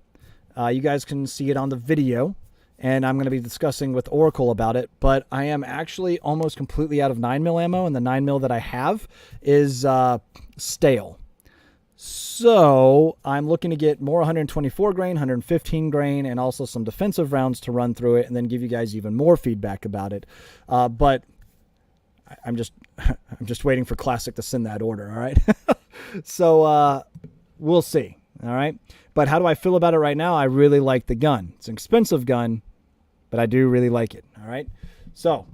You guys can see it on the video, and I'm going to be discussing with Oracle about it. But I am actually almost completely out of 9mm ammo, and the 9mm that I have is stale. So I'm looking to get more 124 grain, 115 grain, and also some defensive rounds to run through it, and then give you guys even more feedback about it. But I'm just waiting for Classic to send that order. All right. So we'll see. All right. But how do I feel about it right now? I really like the gun. It's an expensive gun, but I do really like it. All right. So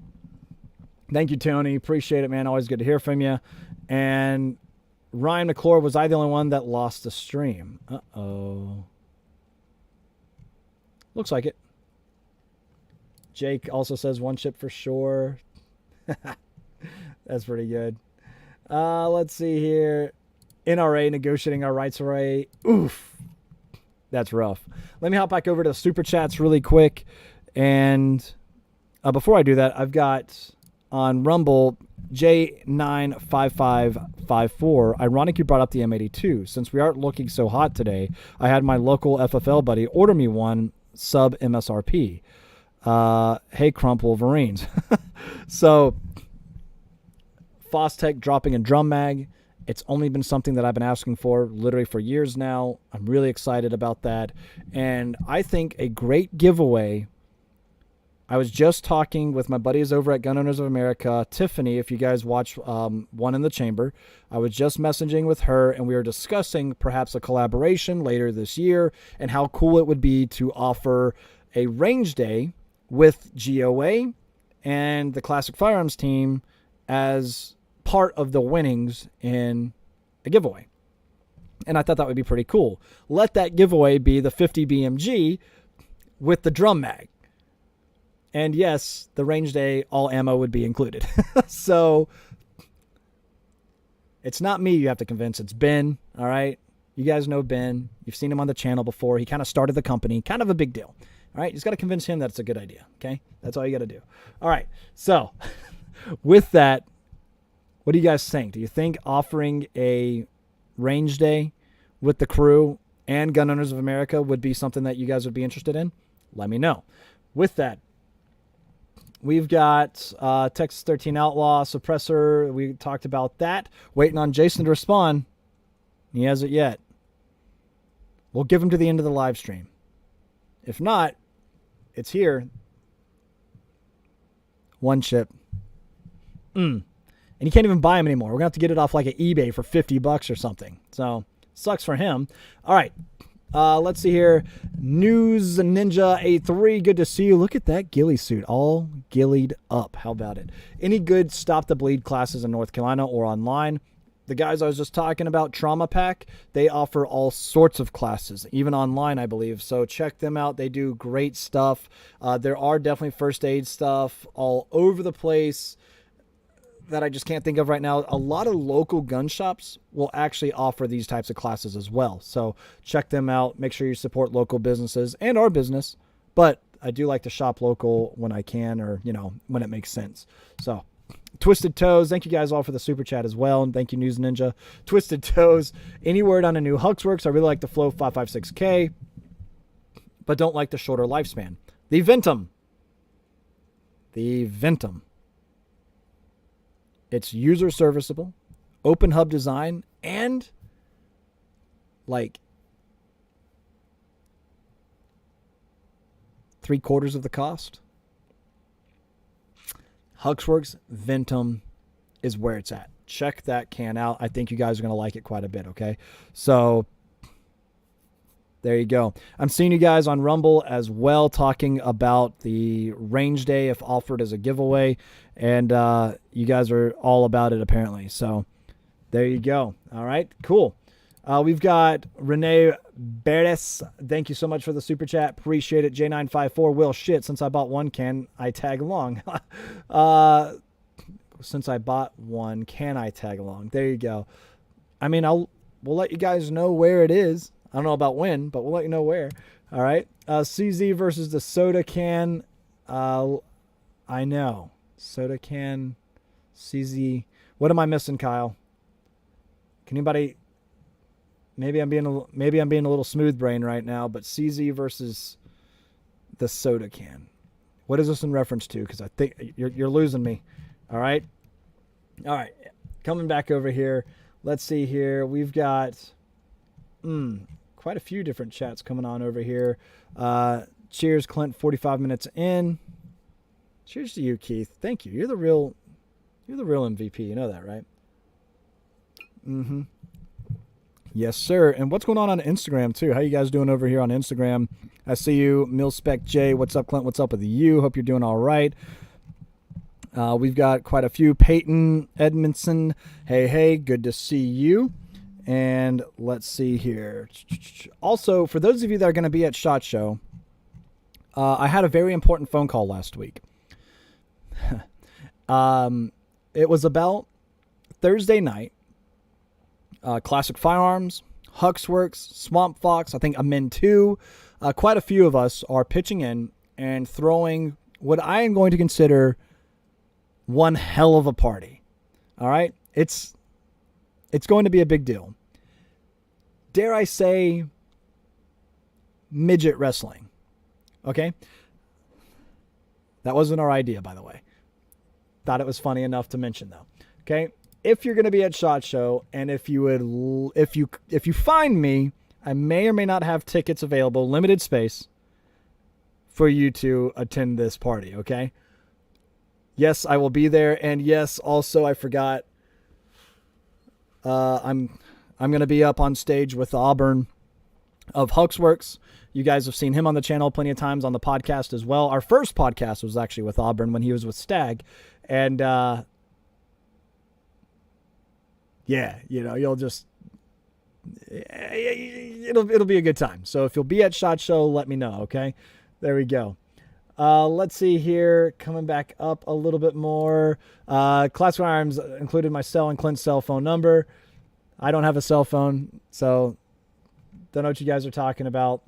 thank you, Tony. Appreciate it, man. Always good to hear from you. And Ryan McClure, was I the only one that lost the stream? Uh-oh. Looks like it. Jake also says one chip for sure. That's pretty good. Let's see here. NRA negotiating our rights array. Oof. That's rough. Let me hop back over to the super chats really quick. And before I do that, I've got on Rumble, J95554. Ironic you brought up the M82. Since we aren't looking so hot today, I had my local FFL buddy order me one sub MSRP. Hey, Crump Wolverines. So, Fostech dropping a drum mag. It's only been something that I've been asking for literally for years now. I'm really excited about that. And I think a great giveaway. I was just talking with my buddies over at Gun Owners of America, Tiffany, if you guys watch One in the Chamber. I was just messaging with her, and we were discussing perhaps a collaboration later this year and how cool it would be to offer a range day with GOA and the Classic Firearms team as part of the winnings in a giveaway. And I thought that would be pretty cool. Let that giveaway be the 50 BMG with the drum mag. And yes, the range day, all ammo would be included. So it's not me you have to convince. It's Ben, all right? You guys know Ben. You've seen him on the channel before. He kind of started the company. Kind of a big deal, all right? You just got to convince him that it's a good idea, okay? That's all you got to do. All right, so with that, what do you guys think? Do you think offering a range day with the crew and Gun Owners of America would be something that you guys would be interested in? Let me know. With that, we've got Texas 13 Outlaw, Suppressor. We talked about that. Waiting on Jason to respond. He hasn't yet. We'll give him to the end of the live stream. If not, it's here. One chip. And you can't even buy them anymore. We're going to have to get it off like an eBay for $50 or something. So, sucks for him. All right. Let's see here. News Ninja A3. Good to see you. Look at that ghillie suit. All ghillied up. How about it? Any good Stop the Bleed classes in North Carolina or online? The guys I was just talking about, Trauma Pack, they offer all sorts of classes, even online, I believe. So check them out. They do great stuff. There are definitely first aid stuff all over the place that I just can't think of right now. A lot of local gun shops will actually offer these types of classes as well. So check them out. Make sure you support local businesses and our business. But I do like to shop local when I can, or, when it makes sense. So Twisted Toes, thank you guys all for the super chat as well. And thank you, News Ninja. Twisted Toes, any word on a new Huxworks? I really like the Flow 556K, but don't like the shorter lifespan. The Ventum. It's user serviceable, open hub design, and like 3/4 of the cost. Huxworks Ventum is where it's at. Check that can out. I think you guys are going to like it quite a bit, okay? So there you go. I'm seeing you guys on Rumble as well talking about the range day if offered as a giveaway. And you guys are all about it apparently. So there you go. All right, cool. We've got Renee Beres. Thank you so much for the super chat. Appreciate it. J954. Will, shit, since I bought one, can I tag along? Since I bought one, can I tag along? There you go. I mean, we'll let you guys know where it is. I don't know about when, but we'll let you know where. All right. CZ versus the soda can. I know. Soda can. CZ. What am I missing, Kyle? Can anybody... Maybe I'm being a little smooth brain right now, but CZ versus the soda can. What is this in reference to? Because I think you're losing me. All right. Coming back over here. Let's see here. We've got quite a few different chats coming on over here. Cheers, Clint. 45 minutes in. Cheers to you, Keith. Thank you. You're the real MVP. You know that, right? Mm-hmm. Yes, sir. And what's going on Instagram, too? How you guys doing over here on Instagram? I see you. Milspec J. What's up, Clint? What's up with you? Hope you're doing all right. We've got quite a few. Peyton Edmondson. Hey. Good to see you. And let's see here. Also, for those of you that are going to be at SHOT Show, I had a very important phone call last week. It was about Thursday night. Classic Firearms, Huxworks, Swamp Fox, I think Amen 2. Quite a few of us are pitching in and throwing what I am going to consider one hell of a party. All right? It's going to be a big deal. Dare I say midget wrestling. Okay? That wasn't our idea, by the way. Thought it was funny enough to mention, though. Okay? If you're going to be at SHOT Show, and if you find me, I may or may not have tickets available, limited space, for you to attend this party, okay? Yes, I will be there, and yes, also I forgot, I'm going to be up on stage with Auburn of Huxworks. You guys have seen him on the channel plenty of times, on the podcast as well. Our first podcast was actually with Auburn when he was with Stag, and yeah, you know, you'll just, it'll be a good time. So if you'll be at SHOT Show, let me know, okay? There we go. Let's see here. Coming back up a little bit more. Classic Firearms included my cell and Clint's cell phone number. I don't have a cell phone, so don't know what you guys are talking about.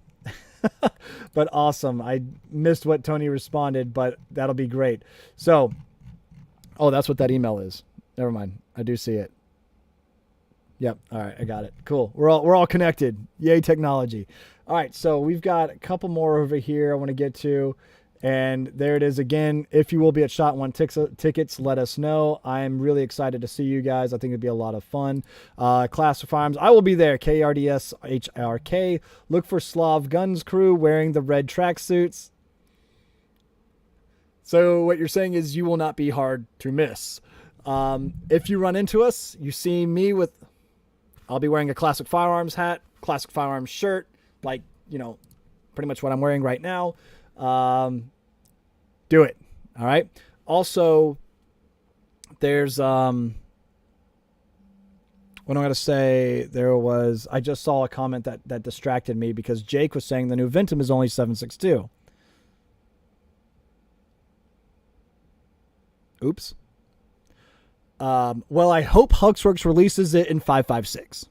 But awesome. I missed what Tony responded, but that'll be great. So, oh, that's what that email is. Never mind. I do see it. Yep. All right. I got it. Cool. We're all connected. Yay, technology. All right. So we've got a couple more over here I want to get to. And there it is again. If you will be at SHOT One tickets, let us know. I am really excited to see you guys. I think it'd be a lot of fun. Classic Firearms, I will be there. KRDSHRK. Look for Slav Guns crew wearing the red tracksuits. So what you're saying is you will not be hard to miss. If you run into us, you see me with, I'll be wearing a Classic Firearms hat, Classic Firearms shirt, like, you know, pretty much what I'm wearing right now. Do it. All right. Also, there's, what I'm going to say, I just saw a comment that distracted me because Jake was saying the new Ventum is only 7.62. Oops. Well, I hope Huxworks releases it in 5.56.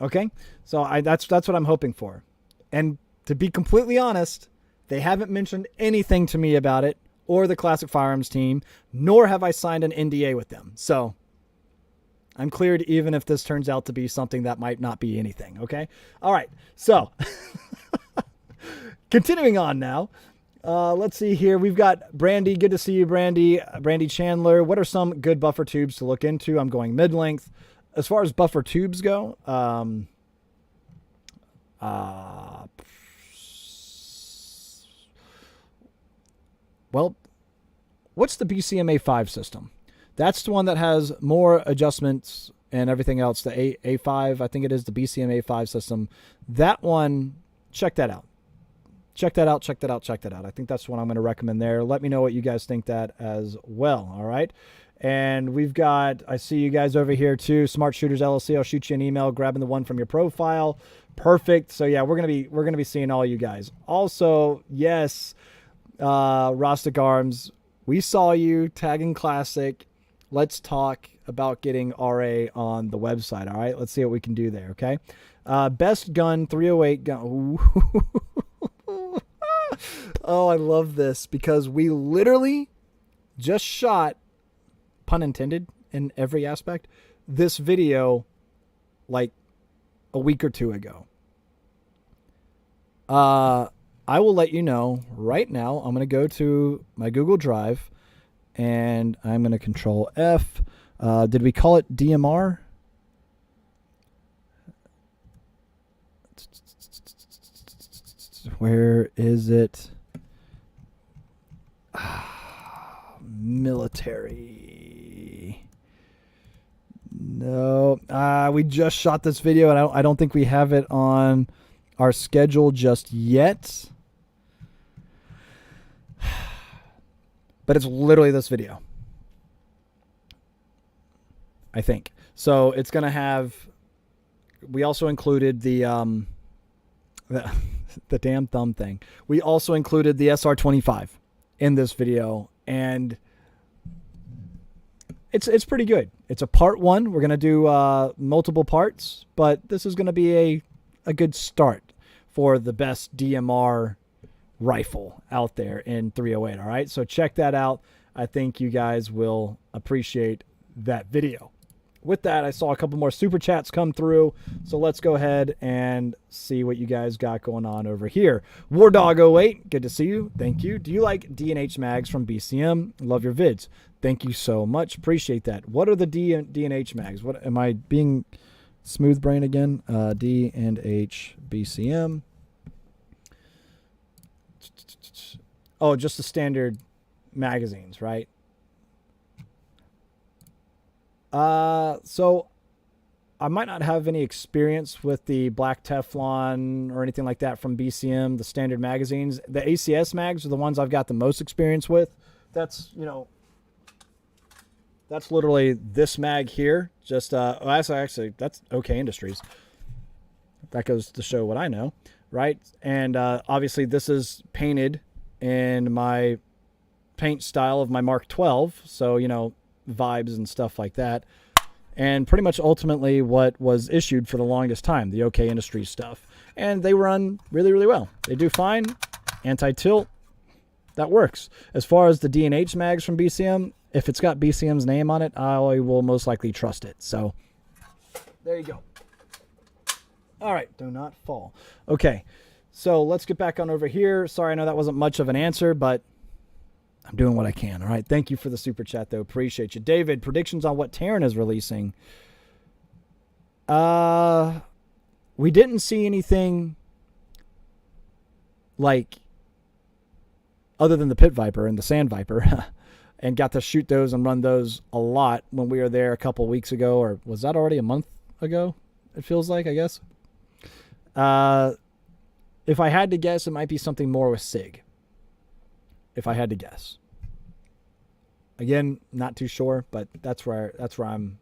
Okay. So that's what I'm hoping for. And to be completely honest, they haven't mentioned anything to me about it or the Classic Firearms team, nor have I signed an NDA with them. So I'm cleared even if this turns out to be something that might not be anything. Okay. All right. So continuing on now. Let's see here. We've got Brandy. Good to see you, Brandy. Brandy Chandler. What are some good buffer tubes to look into? I'm going mid-length. As far as buffer tubes go, well, what's the BCMA 5 system? That's the one that has more adjustments and everything else. The A5, I think it is the BCMA 5 system. That one, check that out. Check that out. I think that's what I'm going to recommend there. Let me know what you guys think that as well. All right. And we've got, I see you guys over here too. Smart Shooters LLC. I'll shoot you an email, grabbing the one from your profile. Perfect. So yeah, we're going to be seeing all you guys. Also, yes, Rostic Arms, we saw you tagging Classic. Let's talk about getting RA on the website. All right. Let's see what we can do there. Okay. Best gun 308 gun. Oh, I love this because we literally just shot, pun intended in every aspect, this video like a week or two ago. I will let you know right now. I'm going to go to my Google Drive and I'm going to Control F. Did we call it DMR? Where is it? Military. No. We just shot this video, and I don't think we have it on our schedule just yet. But it's literally this video, I think. So it's going to have... We also included the damn thumb thing. We also included the SR25 in this video, and it's pretty good. It's a part one. We're going to do multiple parts, but this is going to be a good start for the best DMR rifle out there in 308. All right. So check that out. I think you guys will appreciate that video. With that, I saw a couple more super chats come through, so let's go ahead and see what you guys got going on over here. Wardog08, good to see you. Thank you. Do you like D&H mags from BCM? Love your vids. Thank you so much. Appreciate that. What are the D&H mags? What am I being smooth brain again? D&H BCM. Oh, just the standard magazines, right? So I might not have any experience with the black Teflon or anything like that from BCM, the standard magazines. The ACS mags are the ones I've got the most experience with. That's, that's literally this mag here. Just, actually, that's OK Industries. That goes to show what I know, right? And obviously this is painted in my paint style of my Mark 12. So, vibes and stuff like that, and pretty much ultimately what was issued for the longest time, the OK Industries stuff, and they run really, really well. They do fine. Anti-tilt, that works. As far as the D&H mags from BCM, if it's got BCM's name on it, I will most likely trust it. So there you go. All right, do not fall. Okay, so let's get back on over here. Sorry, I know that wasn't much of an answer, but I'm doing what I can. All right. Thank you for the super chat, though. Appreciate you. David, predictions on what Terran is releasing. We didn't see anything like other than the Pit Viper and the Sand Viper and got to shoot those and run those a lot when we were there a couple weeks ago, or was that already a month ago? It feels like, I guess. If I had to guess, it might be something more with SIG. If I had to guess. Again, not too sure, but that's what I'm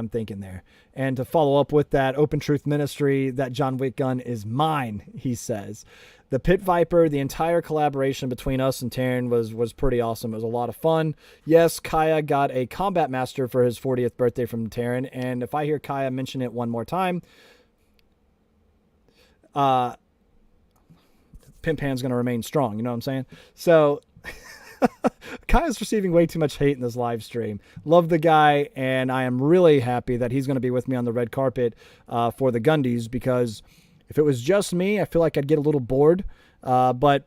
thinking there. And to follow up with that, Open Truth Ministry, that John Wick gun is mine, he says. The Pit Viper, the entire collaboration between us and Terran was pretty awesome. It was a lot of fun. Yes, Kaya got a Combat Master for his 40th birthday from Terran, and if I hear Kaya mention it one more time, Pimp Hand's going to remain strong. You know what I'm saying? So Kaya's receiving way too much hate in this live stream. Love the guy, and I am really happy that he's going to be with me on the red carpet for the Gundies, because if it was just me, I feel like I'd get a little bored. But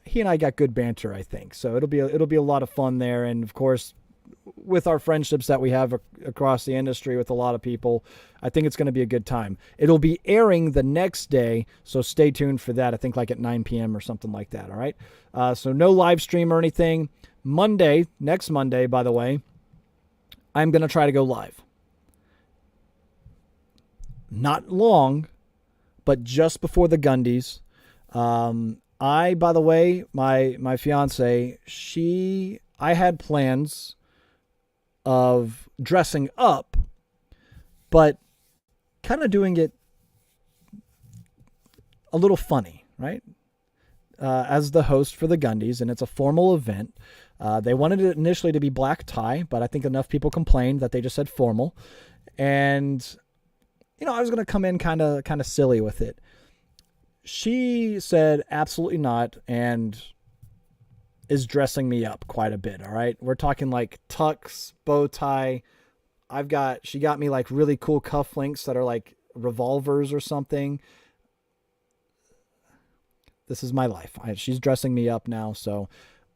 he and I got good banter, I think. So it'll be a lot of fun there. And of course, with our friendships that we have across the industry with a lot of people, I think it's going to be a good time. It'll be airing the next day, so stay tuned for that. I think like at 9 p.m. or something like that, all right? So no live stream or anything. Next Monday, by the way, I'm going to try to go live. Not long, but just before the Gundies. By the way, my fiance, I had plans of dressing up, but kind of doing it a little funny, right? As the host for the Gundies, and it's a formal event. They wanted it initially to be black tie, but I think enough people complained that they just said formal. And, I was going to come in kind of silly with it. She said absolutely not, and is dressing me up quite a bit. All right. We're talking like tux, bow tie. She got me like really cool cufflinks that are like revolvers or something. This is my life. She's dressing me up now. So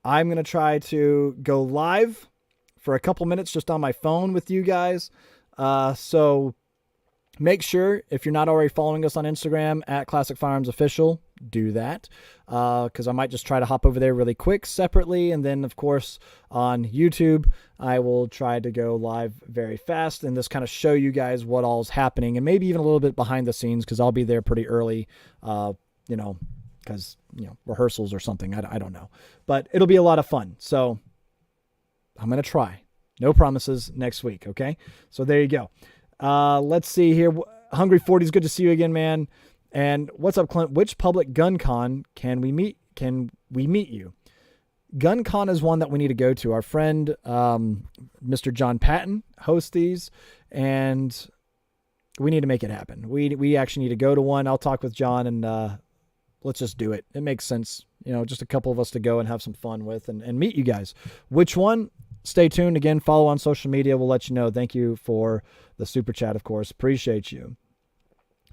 I'm going to try to go live for a couple minutes just on my phone with you guys. So make sure, if you're not already following us on Instagram at Classic Firearms Official, do that, because I might just try to hop over there really quick separately. And then, of course, on YouTube, I will try to go live very fast and just kind of show you guys what all is happening, and maybe even a little bit behind the scenes, because I'll be there pretty early, because, rehearsals or something. I don't know. But it'll be a lot of fun. So I'm going to try. No promises next week, okay? So there you go. Let's see here. Hungry 40 is good to see you again, man. And what's up, Clint? Which public gun con can we meet you? Gun con is one that we need to go to. Our friend, Mr. John Patton, hosts these, and we need to make it happen. We actually need to go to one. I'll talk with John, and let's just do it. It makes sense just a couple of us to go and have some fun with and meet you guys. Which one? Stay tuned. Again, follow on social media. We'll let you know. Thank you for the super chat, of course. Appreciate you.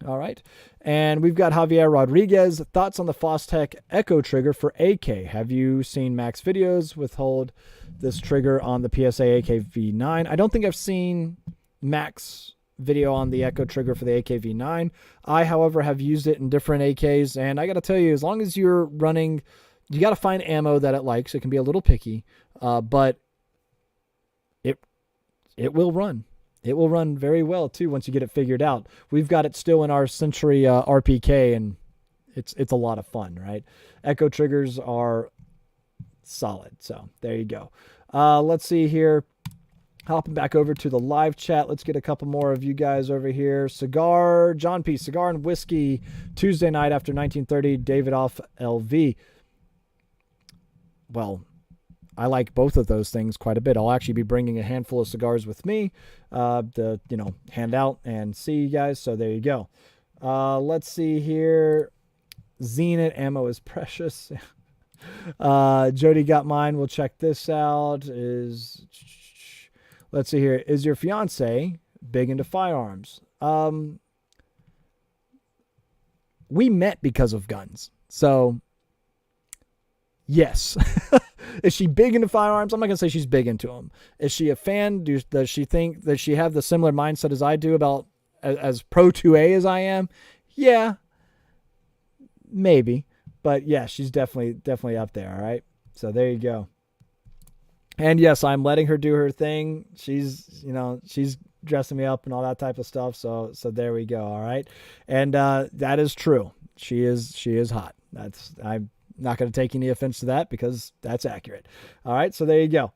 All right. And we've got Javier Rodriguez. Thoughts on the Fostech Echo trigger for AK? Have you seen Mac's videos withhold this trigger on the PSA AKV9? I don't think I've seen Mac's video on the Echo trigger for the AKV9. I, however, have used it in different AKs. And I got to tell you, as long as you're running, you got to find ammo that it likes. It can be a little picky, but it will run. It will run very well, too, once you get it figured out. We've got it still in our Century RPK, and it's a lot of fun, right? Echo triggers are solid, so there you go. Let's see here. Hopping back over to the live chat. Let's get a couple more of you guys over here. John P. Cigar and Whiskey, Tuesday night after 1930, David off LV. Well, I like both of those things quite a bit. I'll actually be bringing a handful of cigars with me to, hand out and see you guys. So there you go. Let's see here. Zenit ammo is precious. Jody got mine. We'll check this out. Let's see here. Is your fiance big into firearms? We met because of guns. So, yes. Is she big into firearms? I'm not going to say she's big into them. Is she a fan? Does she think that she have the similar mindset as I do about as pro 2A as I am? Yeah, maybe. But yeah, she's definitely up there. All right. So there you go. And yes, I'm letting her do her thing. She's dressing me up and all that type of stuff. So there we go. All right. And that is true. She is hot. I'm not going to take any offense to that because that's accurate. All right, so there you go.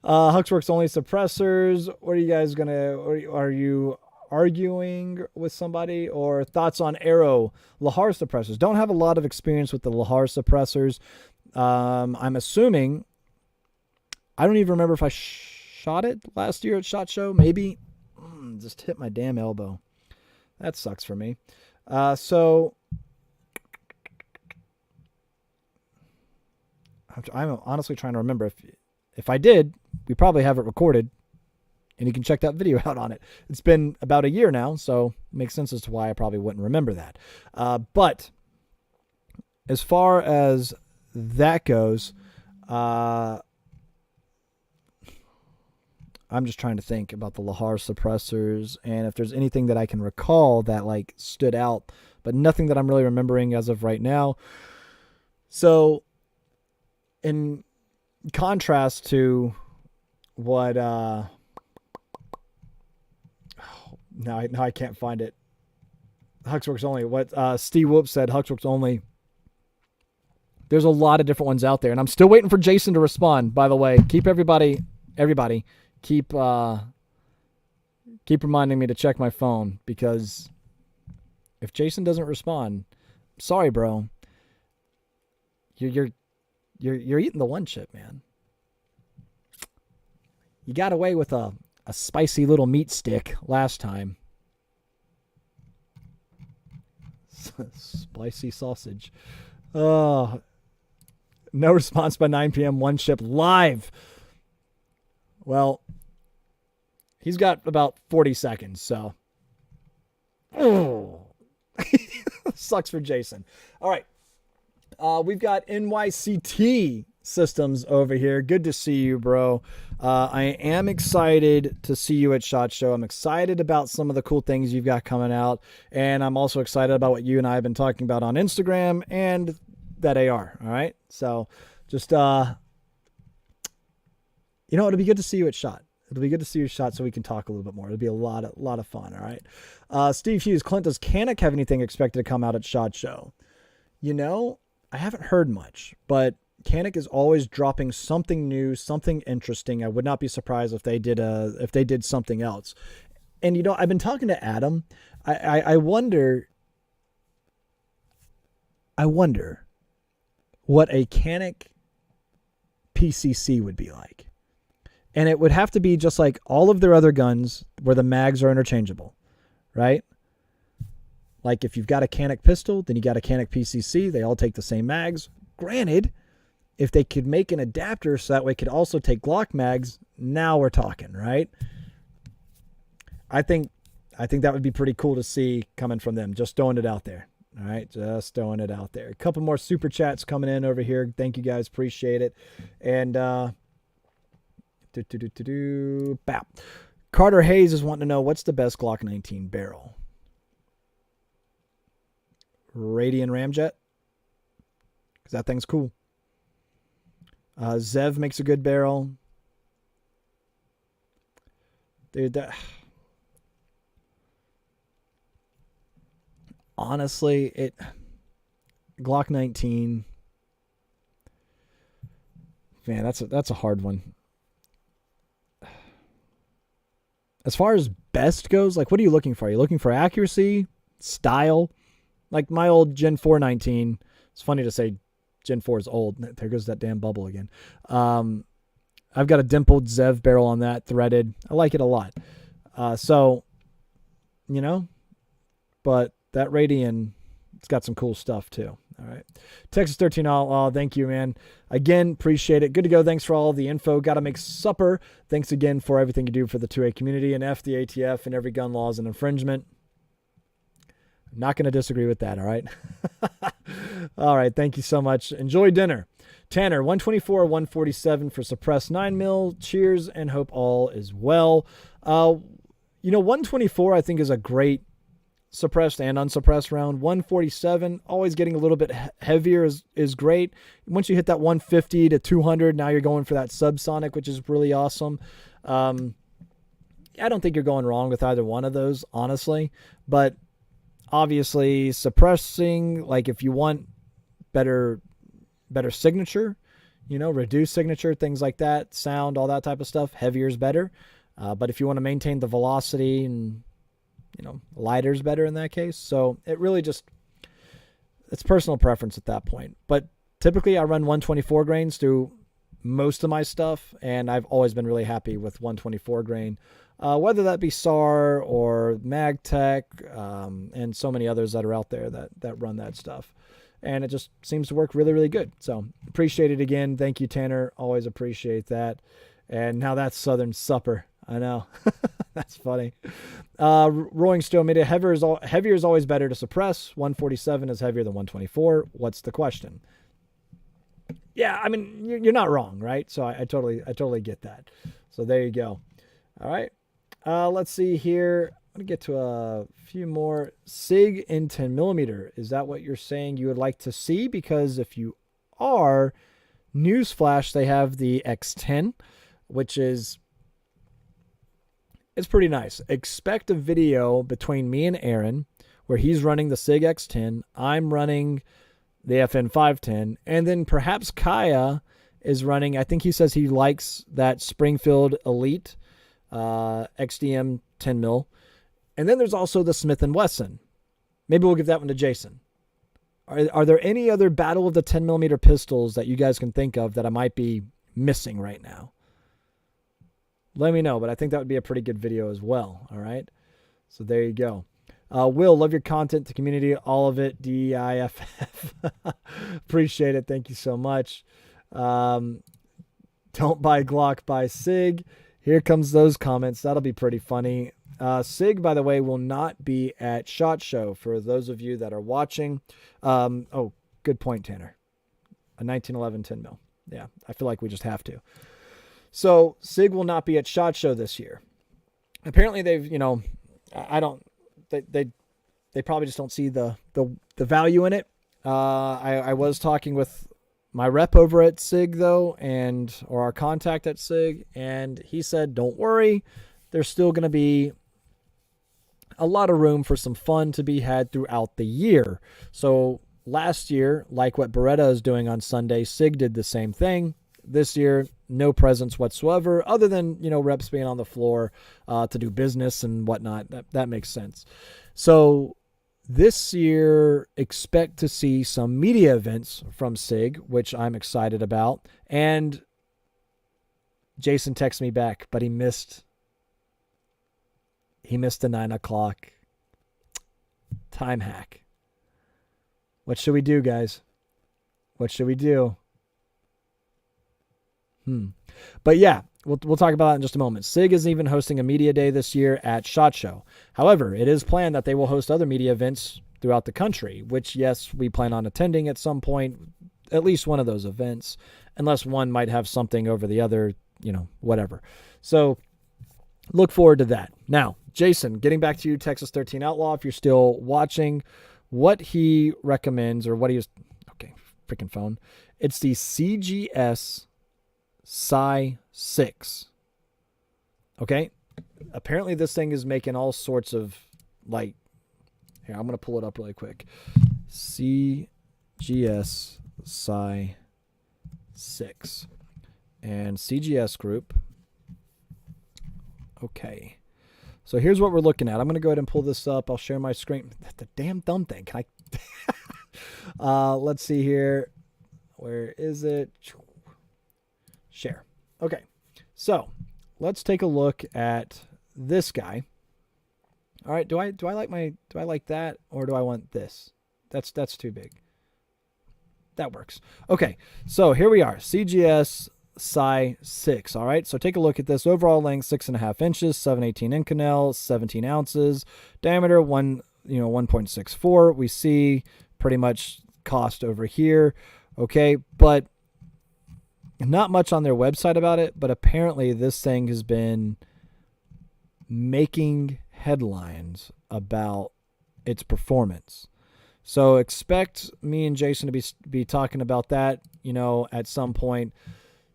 Huxworks only suppressors. What are you guys going to... Are you arguing with somebody? Or thoughts on Arrow Lahar suppressors? Don't have a lot of experience with the Lahar suppressors. I'm assuming... I don't even remember if I shot it last year at SHOT Show. Maybe. Just hit my damn elbow. That sucks for me. So... I'm honestly trying to remember if I did, we probably have it recorded and you can check that video out on it. It's been about a year now, so it makes sense as to why I probably wouldn't remember that. But as far as that goes, I'm just trying to think about the Lahar suppressors and if there's anything that I can recall that like stood out, but nothing that I'm really remembering as of right now. So in contrast to what now I can't find it. Huxworks only. What Steve Whoop said, Huxworks only. There's a lot of different ones out there, and I'm still waiting for Jason to respond, by the way. Keep everybody keep reminding me to check my phone, because if Jason doesn't respond, sorry, bro. You're eating the one chip, man. You got away with a spicy little meat stick last time. Spicy sausage. No response by 9 p.m. One chip live. Well, he's got about 40 seconds, so. Sucks for Jason. All right. We've got NYCT Systems over here. Good to see you, bro. I am excited to see you at SHOT Show. I'm excited about some of the cool things you've got coming out. And I'm also excited about what you and I have been talking about on Instagram and that AR. All right. So just, it'll be good to see you at SHOT. It'll be good to see you at SHOT so we can talk a little bit more. It'll be a lot of fun. All right. Steve Hughes, Clint, does Canik have anything expected to come out at SHOT Show? I haven't heard much, but Canik is always dropping something new, something interesting. I would not be surprised if they did something else. And I've been talking to Adam. I wonder what a Canik PCC would be like. And it would have to be just like all of their other guns where the mags are interchangeable, right? Like if you've got a Canic pistol, then you got a Canic PCC. They all take the same mags. Granted, if they could make an adapter so that way it could also take Glock mags, now we're talking, right? I think that would be pretty cool to see coming from them. Just throwing it out there. All right, just throwing it out there. A couple more super chats coming in over here. Thank you guys, appreciate it. And Bap. Carter Hayes is wanting to know what's the best Glock 19 barrel. Radian Ramjet, because that thing's cool. Zev makes a good barrel. Dude, that... Honestly, Glock 19, man, that's a hard one. As far as best goes, like, what are you looking for? Are you looking for accuracy, style? Like my old Gen 4 19. It's funny to say Gen 4 is old. There goes that damn bubble again. I've got a dimpled Zev barrel on that, threaded. I like it a lot. So, you know, but that Radian, it's got some cool stuff too. All right. Texas 13 Outlaw, thank you, man. Again, appreciate it. Good to go. Thanks for all the info. Got to make supper. Thanks again for everything you do for the 2A community and F the ATF and every gun law is an infringement. I'm not going to disagree with that, all right? All right, thank you so much. Enjoy dinner. Tanner, 124, 147 for suppressed 9mm. Cheers and hope all is well. 124 I think is a great suppressed and unsuppressed round. 147, always getting a little bit heavier is great. Once you hit that 150 to 200, now you're going for that subsonic, which is really awesome. I don't think you're going wrong with either one of those, honestly. But obviously, suppressing, like if you want better signature, reduced signature, things like that, sound, all that type of stuff, heavier is better. But if you want to maintain the velocity and lighter's better in that case. So it really just, it's personal preference at that point. But typically I run 124 grains through most of my stuff, and I've always been really happy with 124 grain, whether that be SAR or MagTech, and so many others that are out there that run that stuff. And it just seems to work really, really good. So appreciate it again. Thank you, Tanner. Always appreciate that. And now that's Southern Supper. I know. That's funny. Rolling Stone made it heavier is always better to suppress. 147 is heavier than 124. What's the question? Yeah, I mean, you're not wrong, right? So I totally get that. So there you go. All right. Let's see here. I'm going to get to a few more. SIG in 10mm. Is that what you're saying you would like to see? Because if you are, newsflash, they have the X10, which is... it's pretty nice. Expect a video between me and Aaron where he's running the SIG X10. I'm running the FN 510. And then perhaps Kaya is running, I think he says he likes that Springfield Elite XDM 10mm. And then there's also the Smith & Wesson. Maybe we'll give that one to Jason. Are there any other Battle of the 10mm pistols that you guys can think of that I might be missing right now? Let me know, but I think that would be a pretty good video as well. All right. So there you go. Will, love your content, the community, all of it. DIFF. Appreciate it. Thank you so much. Don't buy Glock, buy SIG. Here comes those comments. That'll be pretty funny. SIG, by the way, will not be at SHOT Show for those of you that are watching. Oh, good point, Tanner. A 1911 10mm. Yeah, I feel like we just have to. So SIG will not be at SHOT Show this year. Apparently they've, they probably just don't see the value in it. I was talking with my rep over at SIG though, or our contact at SIG, and he said, don't worry, there's still going to be a lot of room for some fun to be had throughout the year. So last year, like what Beretta is doing on Sunday, SIG did the same thing. This year, no presence whatsoever, other than, reps being on the floor to do business and whatnot. That makes sense. So this year, expect to see some media events from SIG, which I'm excited about. And Jason texted me back, but he missed the 9 o'clock. Time hack. What should we do, guys? What should we do? But yeah, we'll talk about that in just a moment. SIG isn't even hosting a media day this year at SHOT Show. However, it is planned that they will host other media events throughout the country, which, yes, we plan on attending at some point, at least one of those events, unless one might have something over the other, whatever. So look forward to that. Now, Jason, getting back to you, Texas 13 Outlaw, if you're still watching, what he recommends or what he is, okay, freaking phone. It's the CGS Psi 6. Okay. Apparently this thing is making all sorts of here, I'm going to pull it up really quick. CGS Psi 6 and CGS Group. Okay. So here's what we're looking at. I'm going to go ahead and pull this up. I'll share my screen. The damn thumb thing. Can I? Let's see here. Where is it? Share. Okay. So let's take a look at this guy. All right. Do I like that or do I want this? That's too big. That works. Okay. So here we are. CGS Psi 6. All right. So take a look at this. Overall length 6.5 inches, 718 Inconel, 17 ounces, diameter 1.64. We see pretty much cost over here. Okay. But not much on their website about it, but apparently this thing has been making headlines about its performance. So expect me and Jason to be talking about that, at some point.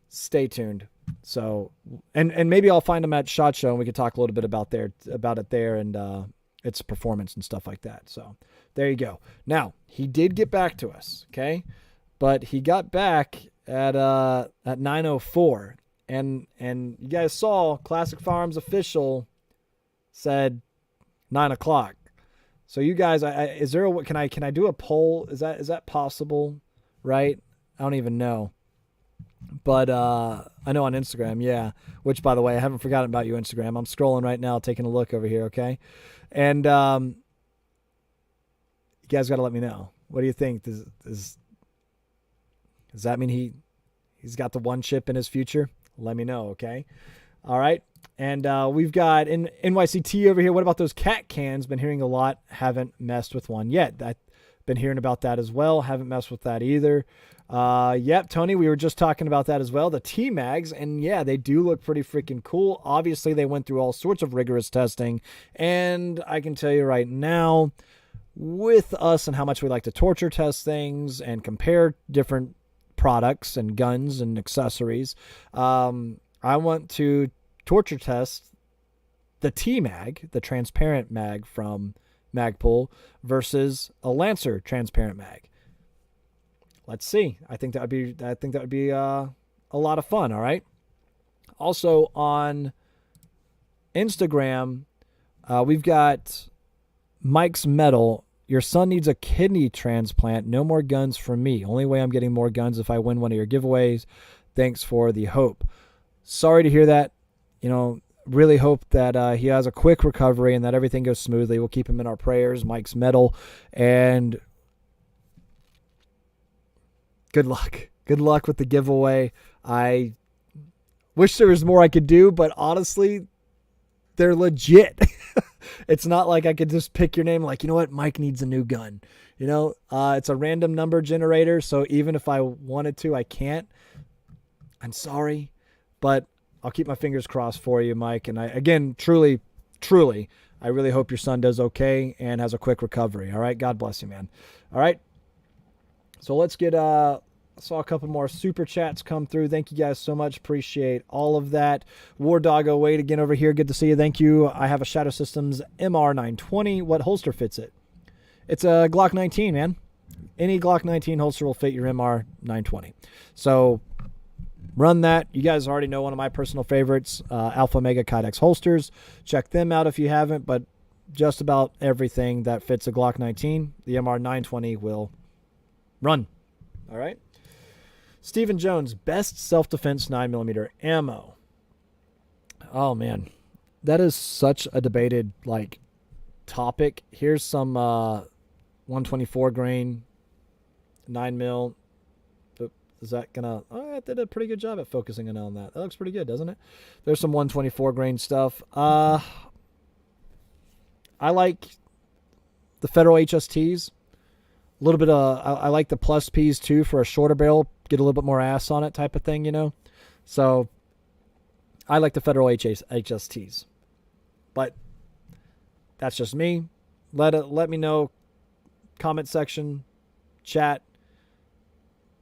Stay tuned. So, and maybe I'll find them at SHOT Show and we can talk a little bit about it there and its performance and stuff like that. So there you go. Now, he did get back to us, okay? But he got back at 9:04, and you guys saw Classic Firearms official said 9:00. So you guys, can I do a poll? Is that possible? Right? I don't even know, but I know on Instagram, yeah. Which, by the way, I haven't forgotten about you, Instagram. I'm scrolling right now, taking a look over here. Okay, and you guys got to let me know. What do you think? Does that mean he's got the one chip in his future? Let me know, okay? All right. And we've got in NYCT over here. What about those cat cans? Been hearing a lot. Haven't messed with one yet. I've been hearing about that as well. Haven't messed with that either. Yep, Tony, we were just talking about that as well. The T-Mags, and yeah, they do look pretty freaking cool. Obviously, they went through all sorts of rigorous testing. And I can tell you right now, with us and how much we like to torture test things and compare different products and guns and accessories, I want to torture test the T-Mag, the transparent mag from Magpul, versus a Lancer transparent mag. Let's see. I think that would be a lot of fun. All right. Also on Instagram, we've got Mike's Metal. Your son needs a kidney transplant. No more guns for me. Only way I'm getting more guns if I win one of your giveaways. Thanks for the hope. Sorry to hear that. Really hope that he has a quick recovery and that everything goes smoothly. We'll keep him in our prayers. Mike's Metal. And good luck. Good luck with the giveaway. I wish there was more I could do, but honestly, they're legit. It's not like I could just pick your name like, you know what, Mike needs a new gun. It's a random number generator, so even if I wanted to, I can't. I'm sorry, but I'll keep my fingers crossed for you, Mike. And again, truly, I really hope your son does okay and has a quick recovery. All right, God bless you, man. All right, so let's get I saw a couple more super chats come through. Thank you guys so much. Appreciate all of that. War Doggo, Wade again over here. Good to see you. Thank you. I have a Shadow Systems MR920. What holster fits it? It's a Glock 19, man. Any Glock 19 holster will fit your MR920. So run that. You guys already know one of my personal favorites, Alpha Mega Kydex holsters. Check them out if you haven't, but just about everything that fits a Glock 19, the MR920 will run. All right. Stephen Jones, best self-defense 9mm ammo. Oh, man. That is such a debated, topic. Here's some 124 grain 9 mil. Is that gonna? Oh, I did a pretty good job at focusing in on that. That looks pretty good, doesn't it? There's some 124 grain stuff. I like the Federal HSTs. A little bit of I like the plus Ps too for a shorter barrel, get a little bit more ass on it type of thing, you know. So I like the Federal HSTs, but that's just me. Let me know. Comment section, chat.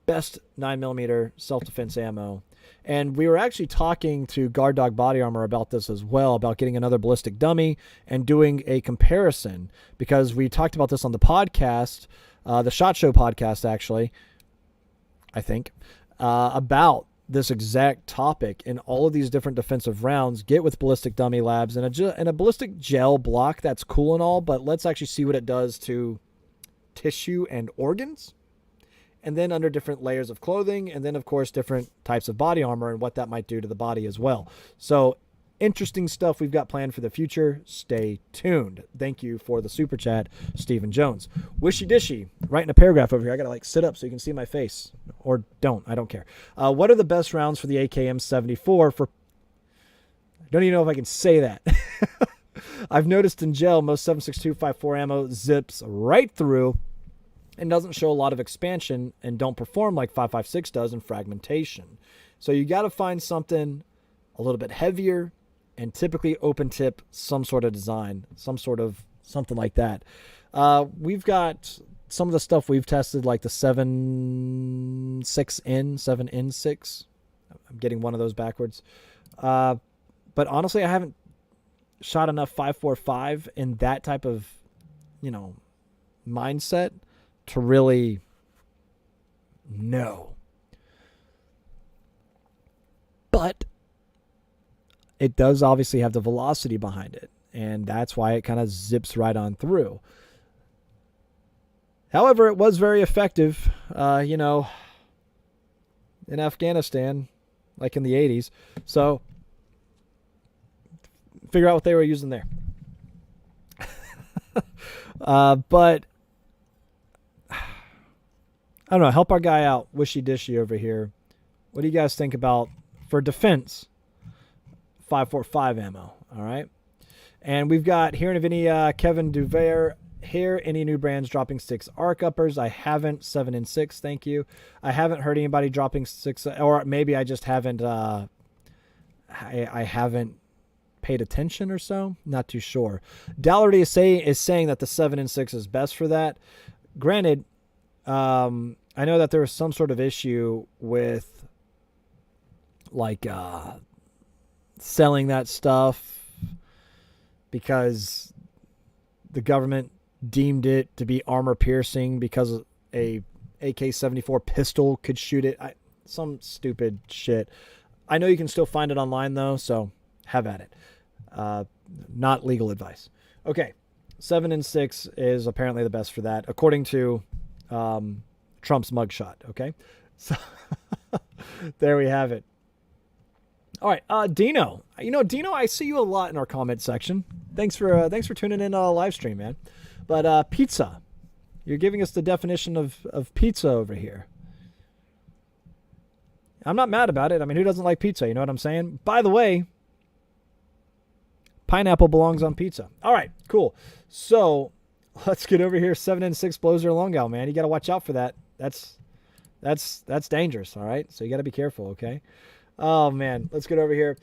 Best 9mm self-defense ammo. And we were actually talking to Guard Dog Body Armor about this as well, about getting another ballistic dummy and doing a comparison, because we talked about this on the podcast, the SHOT Show podcast, actually, I think, about this exact topic and all of these different defensive rounds. Get with ballistic dummy labs and a ballistic gel block. That's cool and all, but let's actually see what it does to tissue and organs. And then under different layers of clothing, and then, of course, different types of body armor and what that might do to the body as well. So interesting stuff we've got planned for the future. Stay tuned. Thank you for the super chat, Stephen Jones. Wishy dishy, writing a paragraph over here. I got to sit up so you can see my face. Or don't. I don't care. What are the best rounds for the AKM-74 for... I don't even know if I can say that. I've noticed in gel, most 7.6254 ammo zips right through and doesn't show a lot of expansion and don't perform like 5.56 does in fragmentation. So you got to find something a little bit heavier and typically open tip, some sort of design, something like that. We've got some of the stuff we've tested, like the 7N6. I'm getting one of those backwards. But honestly, I haven't shot enough 5.45 in that type of, mindset to really know. But it does obviously have the velocity behind it, and that's why it kind of zips right on through. However, it was very effective, in Afghanistan, like in the 80s. So figure out what they were using there. But I don't know. Help our guy out, Wishy Dishy over here. What do you guys think about, for defense, 5.45 ammo? All right. And we've got here in any Kevin Duver here. Any new brands dropping 6 arc uppers? I haven't. 7.6. Thank you. I haven't heard anybody dropping 6, or maybe I just haven't. I haven't paid attention or so. Not too sure. Dallardy is saying that the 7.6 is best for that. Granted, I know that there was some sort of issue with selling that stuff because the government deemed it to be armor piercing because a AK-74 pistol could shoot it. Some stupid shit. I know you can still find it online though, so have at it. Not legal advice. Okay. 7.6 is apparently the best for that, according to Trump's mugshot. Okay, so there we have it. All right, Dino. Dino, I see you a lot in our comment section. Thanks for tuning in live stream, man. But pizza, you're giving us the definition of pizza over here. I'm not mad about it. I mean, who doesn't like pizza? You know what I'm saying? By the way, pineapple belongs on pizza. All right, cool. So let's get over here. 7.6 blows their lung out, man. You got to watch out for that. That's dangerous. All right. So you got to be careful. Okay. Oh man. Let's get over here.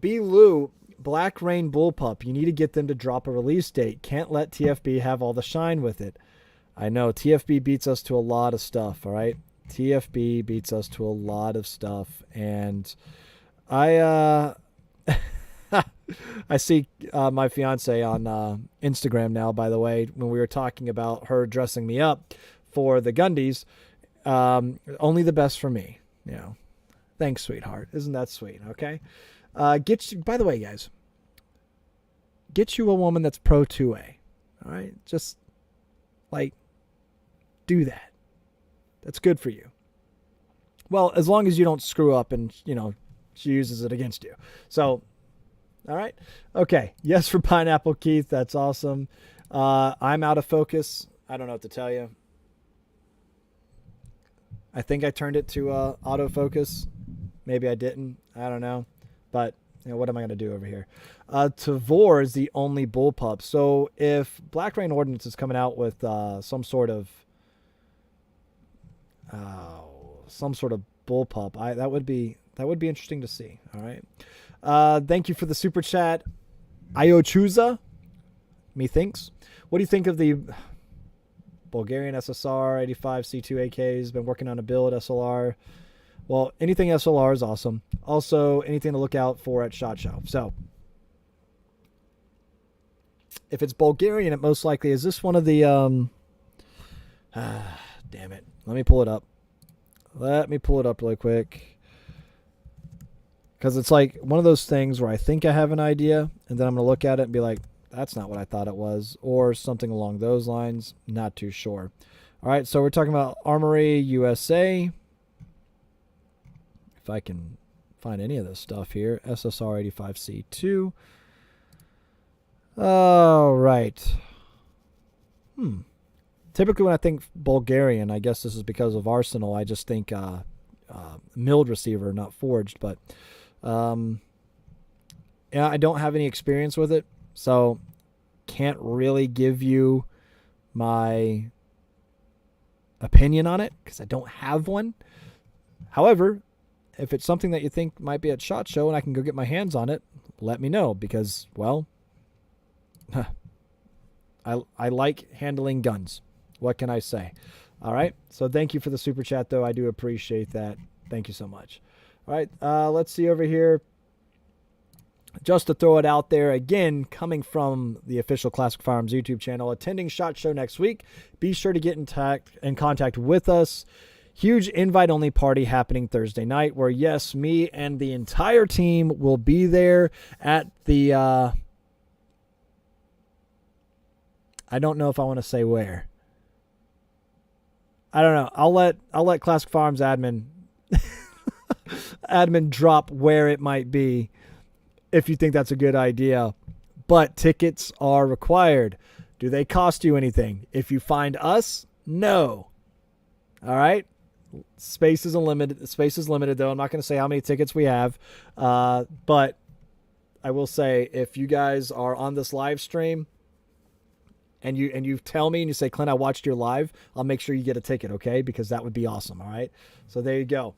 B. Lou, Black Rain Bullpup. You need to get them to drop a release date. Can't let TFB have all the shine with it. I know TFB beats us to a lot of stuff. All right. TFB beats us to a lot of stuff. And I see my fiance on Instagram now, by the way, when we were talking about her dressing me up for the Gundies, only the best for me. Thanks, sweetheart. Isn't that sweet? Okay. By the way, guys, get you a woman that's pro 2A. All right. Just do that. That's good for you. Well, as long as you don't screw up and, she uses it against you. So, All right. Okay. Yes for pineapple, Keith. That's awesome. I'm out of focus. I don't know what to tell you. I think I turned it to autofocus. Maybe I didn't. I don't know. But what am I going to do over here? Tavor is the only bullpup. So if Black Rain Ordnance is coming out with some sort of bullpup, that would be interesting to see. All right. Thank you for the super chat, Iochuza. Methinks. What do you think of the Bulgarian SSR 85 C2 AKs? Been working on a build SLR. Well, anything SLR is awesome. Also, anything to look out for at SHOT Show. So, if it's Bulgarian, it most likely is this one of the damn it. Let me pull it up. Really quick. Because it's like one of those things where I think I have an idea, and then I'm going to look at it and be like, that's not what I thought it was, or something along those lines. Not too sure. All right, so we're talking about Armory USA. If I can find any of this stuff here. SSR 85C2. All right. Typically when I think Bulgarian, I guess this is because of Arsenal, I just think milled receiver, not forged. But yeah, I don't have any experience with it, so can't really give you my opinion on it because I don't have one. However, if it's something that you think might be at SHOT Show and I can go get my hands on it, let me know because, well, I like handling guns. What can I say? All right. So thank you for the super chat, though. I do appreciate that. Thank you so much. All right. Let's see over here. Just to throw it out there again, coming from the official Classic Firearms YouTube channel, attending SHOT Show next week. Be sure to get in contact with us. Huge invite-only party happening Thursday night where, yes, me and the entire team will be there at the, I don't know if I want to say where. I don't know. I'll let Classic Firearms admin drop where it might be if you think that's a good idea. But tickets are required. Do they cost you anything? If you find us, no. All right? Space is limited, though. I'm not going to say how many tickets we have. But I will say, if you guys are on this live stream and you tell me and you say, Clint, I watched your live, I'll make sure you get a ticket, okay? Because that would be awesome, all right? So there you go.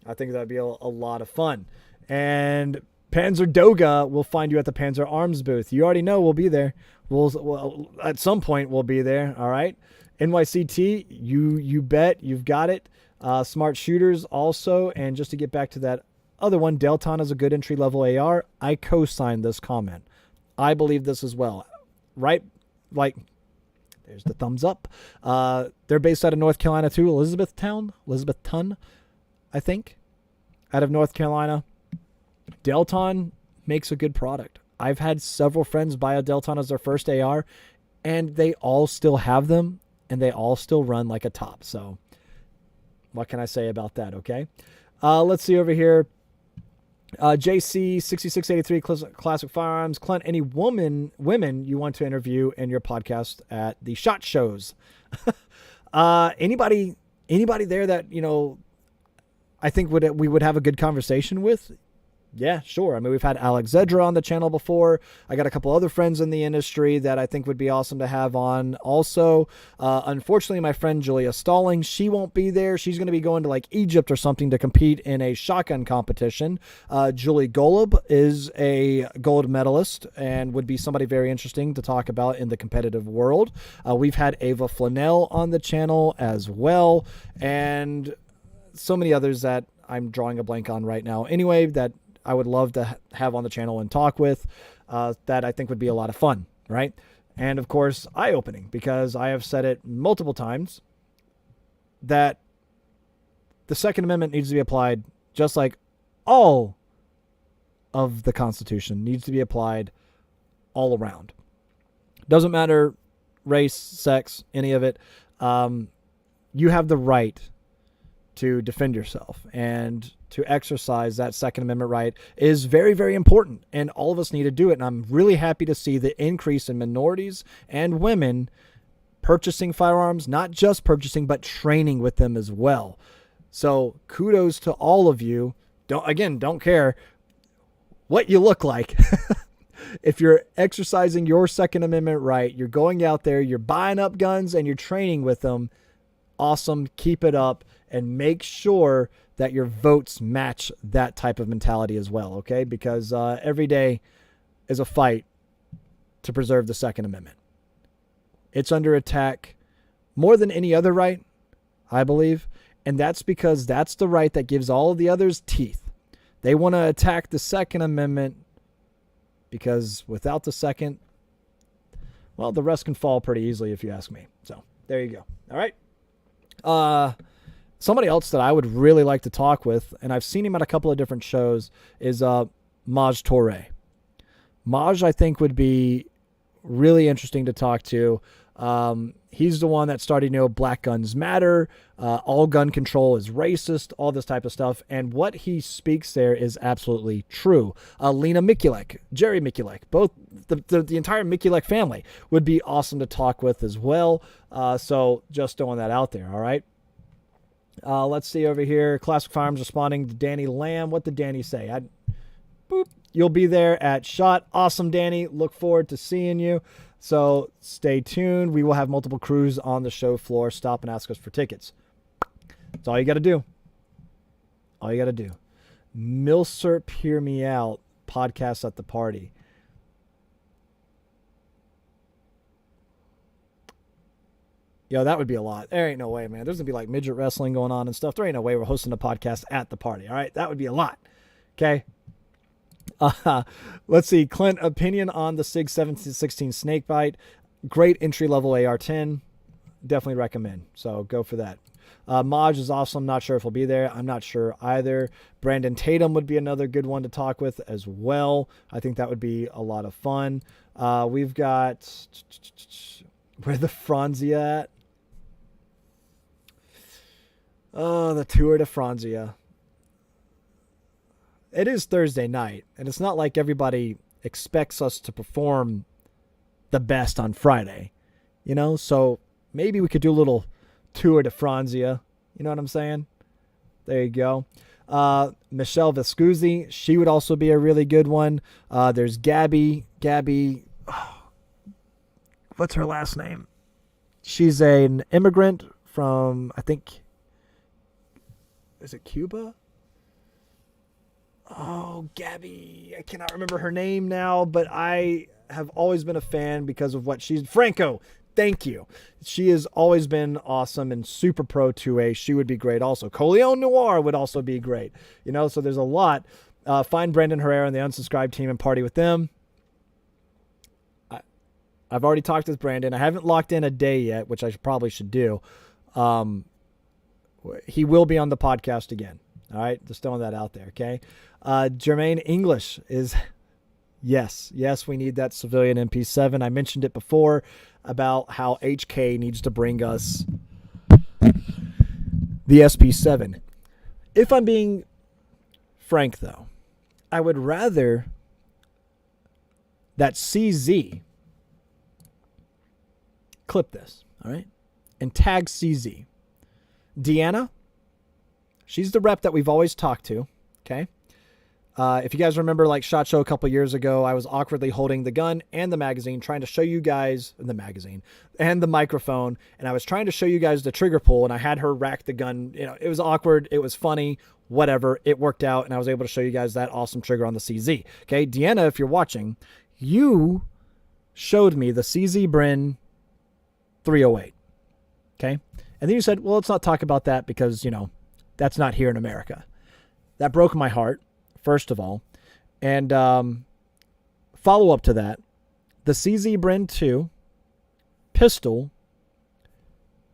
I think that would be a lot of fun. And Panzer Doga will find you at the Panzer Arms booth. You already know we'll be there. We'll at some point we'll be there, all right? NYCT, you bet, you've got it. Smart Shooters also, and just to get back to that other one, Delton is a good entry-level AR. I co-signed this comment. I believe this as well. Right? Like, there's the thumbs up. They're based out of North Carolina too. Elizabethton, I think, out of North Carolina. Delton makes a good product. I've had several friends buy a Delton as their first AR, and they all still have them, and they all still run like a top. So what can I say about that, okay? Let's see over here. JC6683 Classic Firearms. Clint, any women you want to interview in your podcast at the SHOT Shows? Anybody there that, I think we would have a good conversation with? Yeah, sure. I mean, we've had Alex Zedra on the channel before. I got a couple other friends in the industry that I think would be awesome to have on also. Unfortunately, my friend Julia Stalling, she won't be there. She's going to be going to like Egypt or something to compete in a shotgun competition. Julie Golub is a gold medalist and would be somebody very interesting to talk about in the competitive world. We've had Ava Flanell on the channel as well, and so many others that I'm drawing a blank on right now. Anyway, that I would love to have on the channel and talk with, that I think would be a lot of fun, right? And of course, eye-opening, because I have said it multiple times that the Second Amendment needs to be applied just like all of the Constitution needs to be applied all around. Doesn't matter race, sex, any of it. You have the right to defend yourself. And to exercise that Second Amendment right is very, very important, and all of us need to do it. And I'm really happy to see the increase in minorities and women purchasing firearms, not just purchasing, but training with them as well. So kudos to all of you. Don't care what you look like. If you're exercising your Second Amendment right, you're going out there, you're buying up guns and you're training with them. Awesome. Keep it up and make sure that your votes match that type of mentality as well. Okay. Because every day is a fight to preserve the Second Amendment. It's under attack more than any other right, I believe. And that's because that's the right that gives all of the others teeth. They want to attack the Second Amendment because without the second, well, the rest can fall pretty easily if you ask me. So there you go. All right. Somebody else that I would really like to talk with, and I've seen him at a couple of different shows, is Maj Toure. Maj, I think, would be really interesting to talk to. He's the one that started, Black Guns Matter, all gun control is racist, all this type of stuff. And what he speaks there is absolutely true. Lena Mikulek, Jerry Mikulek, both the entire Mikulek family would be awesome to talk with as well. So just throwing that out there. All right. Let's see over here. Classic Firearms responding to Danny Lamb. What did Danny say? You'll be there at SHOT. Awesome, Danny. Look forward to seeing you. So stay tuned. We will have multiple crews on the show floor. Stop and ask us for tickets. That's all you got to do. All you got to do. Milsurp, hear me out. Podcast at the party. Yo, that would be a lot. There ain't no way, man. There's going to be like midget wrestling going on and stuff. There ain't no way we're hosting a podcast at the party. All right. That would be a lot. Okay. Let's see. Clint, opinion on the SIG 1716 Snakebite. Great entry-level AR-10. Definitely recommend. So go for that. Maj is awesome. Not sure if he'll be there. I'm not sure either. Brandon Tatum would be another good one to talk with as well. I think that would be a lot of fun. We've got... Where the Franzia at? Oh, the Tour de Franzia. It is Thursday night, and it's not like everybody expects us to perform the best on Friday, So maybe we could do a little Tour de Franzia. You know what I'm saying? There you go. Michelle Vescuzzi, she would also be a really good one. There's Gabby. What's her last name? She's an immigrant from, I think, is it Cuba? Oh, Gabby. I cannot remember her name now, but I have always been a fan because of what she's... Franco, thank you. She has always been awesome and super pro 2A. She would be great also. Coleon Noir would also be great. So there's a lot. Find Brandon Herrera and the Unsubscribed team and party with them. I've already talked with Brandon. I haven't locked in a day yet, which I probably should do. He will be on the podcast again. All right, just throwing that out there, okay? Jermaine English is, yes, we need that civilian MP7. I mentioned it before about how HK needs to bring us the SP7. If I'm being frank, though, I would rather that CZ... Clip this, all right? And tag CZ. Deanna, she's the rep that we've always talked to, okay? If you guys remember, like SHOT Show a couple years ago, I was awkwardly holding the gun and the magazine, trying to show you guys the magazine and the microphone, and I was trying to show you guys the trigger pull, and I had her rack the gun. It was awkward. It was funny. Whatever. It worked out, and I was able to show you guys that awesome trigger on the CZ. Okay, Deanna, if you're watching, you showed me the CZ Brin 308. Okay. And then you said, well, let's not talk about that because, that's not here in America. That broke my heart, first of all. And follow up to that, the CZ Brin 2 pistol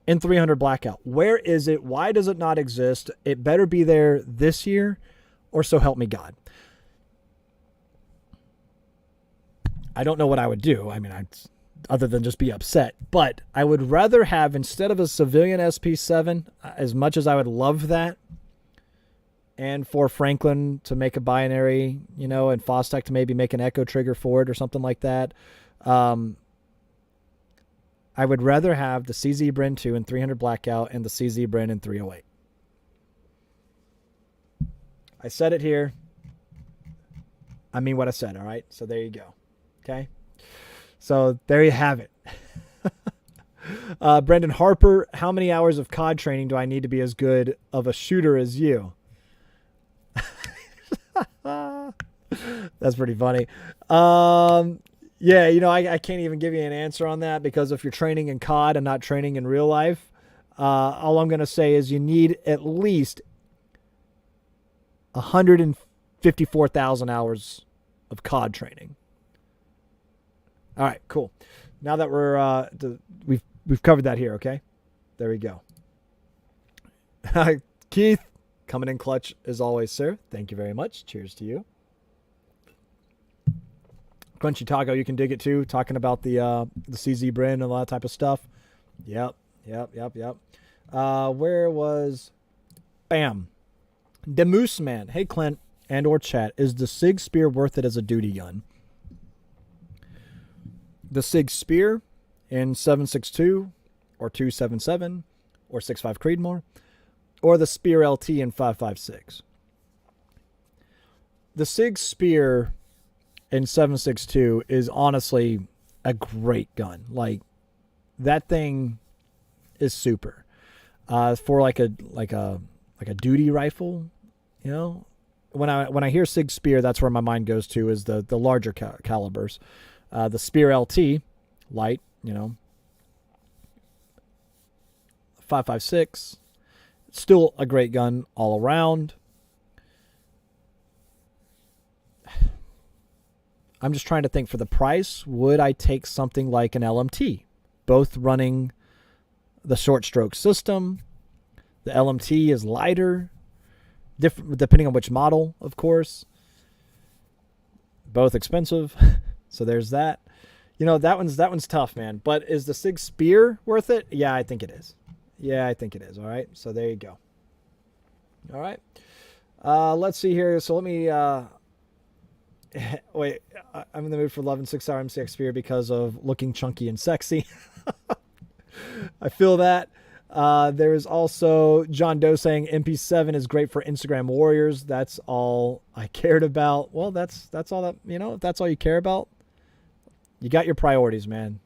in 300 blackout. Where is it? Why does it not exist? It better be there this year, or so help me God. I don't know what I would do. I mean, other than just be upset. But I would rather have, instead of a civilian SP7, as much as I would love that, and for Franklin to make a binary, and Fostech to maybe make an echo trigger for it or something like that. I would rather have the CZ Bryn 2 in 300 blackout and the CZ Bryn in 308. I said it here. I mean what I said, all right? So there you go. Okay? So there you have it. Brendan Harper, how many hours of COD training do I need to be as good of a shooter as you? That's pretty funny. Yeah, I can't even give you an answer on that because if you're training in COD and not training in real life, all I'm going to say is you need at least 154,000 hours of COD training. All right, cool. Now that we've covered that here, okay? There we go. Keith, coming in clutch as always, sir. Thank you very much. Cheers to you. Crunchy Taco, you can dig it too. Talking about the CZ Bryn and all that type of stuff. Yep. Where was... Bam. The Moose Man. Hey, Clint and or chat. Is the SIG Spear worth it as a duty gun? The SIG Spear in 7.62 or 2.77 or 6.5 Creedmoor, or the Spear LT in 5.56. The SIG Spear in 7.62 is honestly a great gun. Like, that thing is super. For like a duty rifle, When I hear SIG Spear, that's where my mind goes to, is the larger calibers. The Spear LT, light, 5.56, still a great gun all around. I'm just trying to think, for the price, would I take something like an LMT? Both running the short stroke system. The LMT is lighter, different depending on which model, of course. Both expensive. So there's that. That one's tough, man. But is the SIG Spear worth it? Yeah, I think it is. All right. So there you go. All right. Let's see here. So let me wait. I'm in the mood for Love and 6-hour MCX Spear because of looking chunky and sexy. I feel that. There's also John Doe saying MP7 is great for Instagram warriors. That's all I cared about. Well, that's all that, if that's all you care about, you got your priorities, man.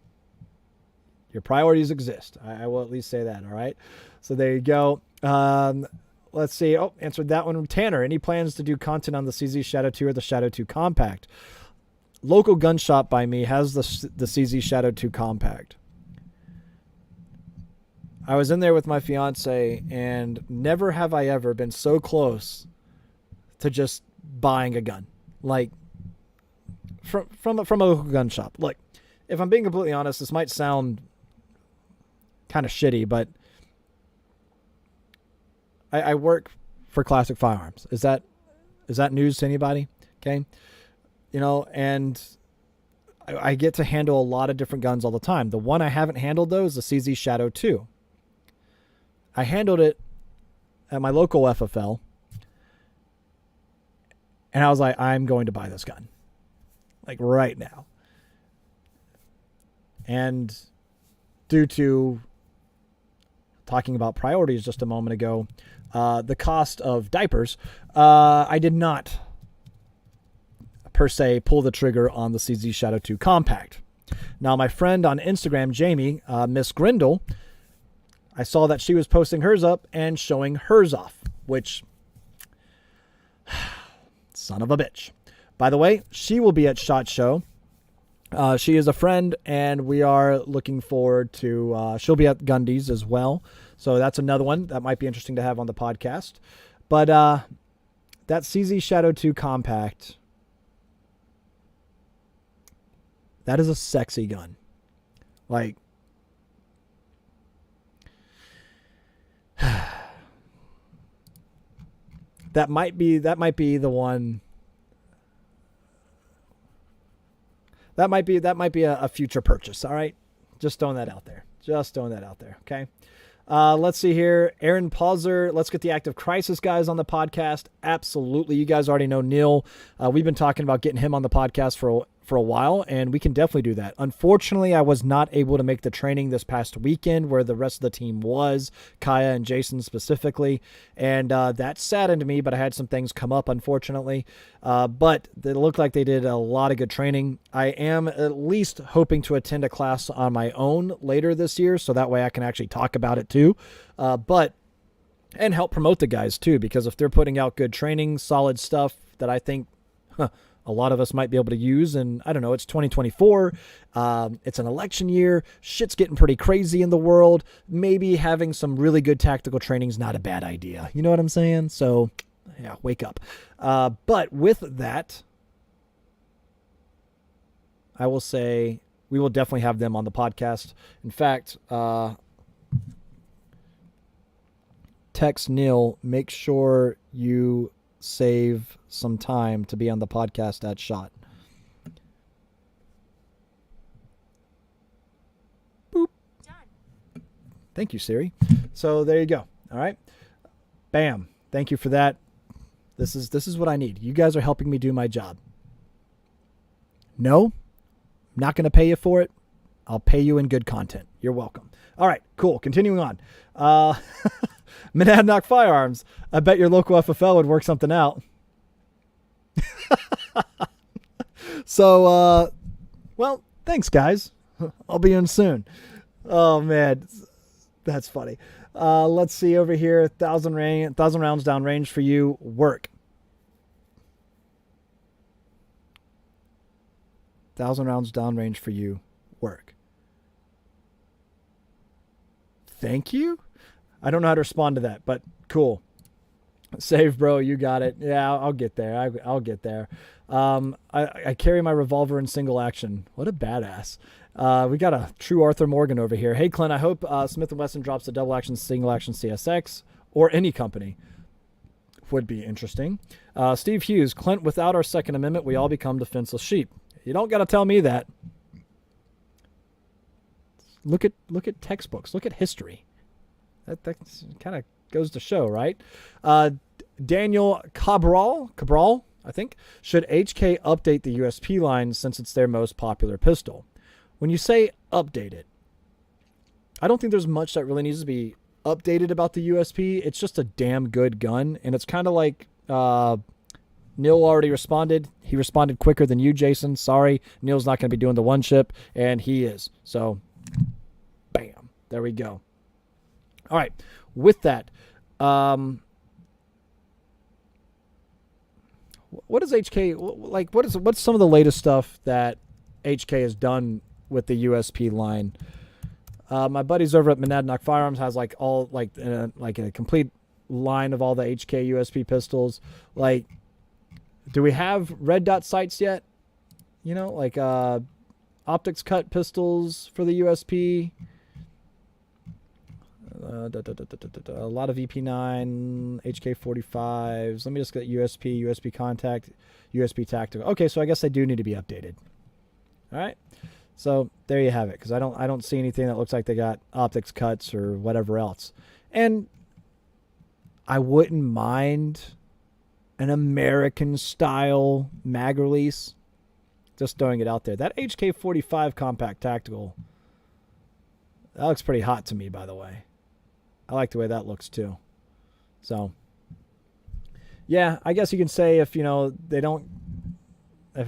Your priorities exist. I will at least say that. All right. So there you go. Let's see. Oh, answered that one. Tanner, any plans to do content on the CZ Shadow 2 or the Shadow 2 Compact? Local gun shop by me has the CZ Shadow 2 Compact. I was in there with my fiance, and never have I ever been so close to just buying a gun. Like, from a local gun shop. Look, if I'm being completely honest, this might sound kind of shitty, but I work for Classic Firearms. Is that news to anybody? Okay. And I get to handle a lot of different guns all the time. The one I haven't handled, though, is the CZ Shadow 2. I handled it at my local FFL, and I was like, I'm going to buy this gun. Like, right now. And due to talking about priorities just a moment ago, the cost of diapers, I did not, per se, pull the trigger on the CZ Shadow 2 Compact. Now, my friend on Instagram, Jamie, Miss Grindle, I saw that she was posting hers up and showing hers off, which, son of a bitch. By the way, she will be at SHOT Show. She is a friend, and we are looking forward to, she'll be at Gundy's as well. So that's another one that might be interesting to have on the podcast. But that CZ Shadow 2 Compact, that is a sexy gun. Like, that might be the one. That might be a future purchase. All right. Just throwing that out there. Okay. Let's see here. Aaron Pauser, let's get the Active Crisis guys on the podcast. Absolutely. You guys already know Neil. We've been talking about getting him on the podcast for a while, and we can definitely do that. Unfortunately, I was not able to make the training this past weekend where the rest of the team was, Kaya and Jason specifically, and that saddened me, but I had some things come up, unfortunately. But it looked like they did a lot of good training. I am at least hoping to attend a class on my own later this year, so that way I can actually talk about it too. And help promote the guys too, because if they're putting out good training, solid stuff that I think a lot of us might be able to use, and I don't know, it's 2024, it's an election year, shit's getting pretty crazy in the world, maybe having some really good tactical training is not a bad idea. You know what I'm saying? So, yeah, wake up. But with that, I will say we will definitely have them on the podcast. In fact, text Neil, make sure you save some time to be on the podcast at SHOT. Boop. Done. Thank you, Siri. So there you go. All right. Bam. Thank you for that. This is what I need. You guys are helping me do my job. No, I'm not going to pay you for it. I'll pay you in good content. You're welcome. All right, cool. Continuing on. Monadnock Firearms. I bet your local FFL would work something out. So, well, thanks, guys. I'll be in soon. Oh, man. That's funny. Let's see over here. 1,000 rounds down range for you. Work. 1,000 rounds down range for you. Work. Thank you? I don't know how to respond to that, but cool. Save, bro. You got it. Yeah, I'll get there. I'll get there. I carry my revolver in single action. What a badass. We got a true Arthur Morgan over here. Hey, Clint, I hope Smith & Wesson drops a double action, single action CSX or any company. Would be interesting. Steve Hughes, Clint, without our Second Amendment, we all become defenseless sheep. You don't got to tell me that. Look at textbooks. Look at history. That kind of goes to show, right? Daniel Cabral, I think, should HK update the USP line since it's their most popular pistol? When you say update it, I don't think there's much that really needs to be updated about the USP. It's just a damn good gun, and it's kind of like Neil already responded. He responded quicker than you, Jason. Sorry, Neil's not going to be doing the one chip, and he is. So, bam, there we go. All right, with that, what is HK like? What's some of the latest stuff that HK has done with the USP line? My buddies over at Monadnock Firearms has like a complete line of all the HK USP pistols. Like, do we have red dot sights yet? You know, like optics cut pistols for the USP. A lot of EP9, HK45s. Let me just get USP contact, USP tactical. Okay, so I guess they do need to be updated. All right, so there you have it. Because I don't see anything that looks like they got optics cuts or whatever else. And I wouldn't mind an American style mag release. Just throwing it out there. That HK45 compact tactical, that looks pretty hot to me, by the way. I like the way that looks too. So, yeah, I guess you can say if it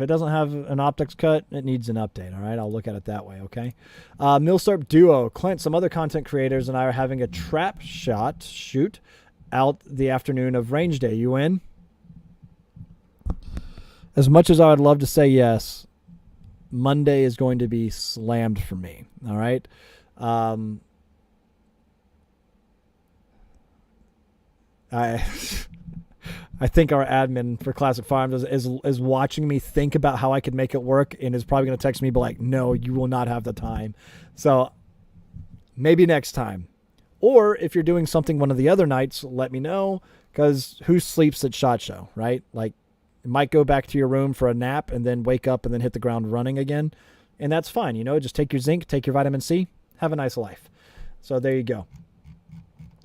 doesn't have an optics cut, it needs an update. All right, I'll look at it that way. Okay. Millsarp Duo, Clint, some other content creators and I are having a trap shoot out the afternoon of range day. You in? As much as I would love to say yes, Monday is going to be slammed for me. All right. I think our admin for Classic Firearms is watching me think about how I could make it work and is probably going to text me be like, no, you will not have the time. So maybe next time. Or if you're doing something one of the other nights, let me know, because who sleeps at SHOT Show, right? Like, you might go back to your room for a nap and then wake up and then hit the ground running again. And that's fine. Just take your zinc, take your vitamin C, have a nice life. So there you go.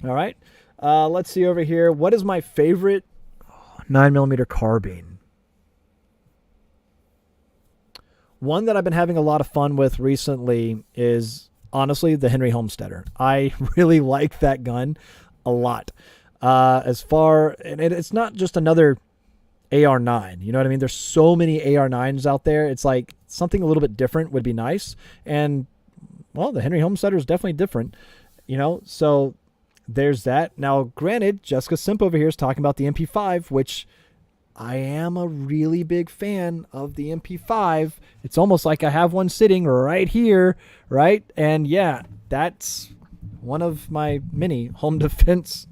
All right. Let's see over here. What is my favorite 9mm carbine? One that I've been having a lot of fun with recently is honestly the Henry Homesteader. I really like that gun a lot. And it's not just another AR9. You know what I mean? There's so many AR9s out there. It's like something a little bit different would be nice. And well, the Henry Homesteader is definitely different, so there's that. Now, granted, Jessica Simp over here is talking about the MP5, which I am a really big fan of the MP5. It's almost like I have one sitting right here, right? And yeah, that's one of my many home defense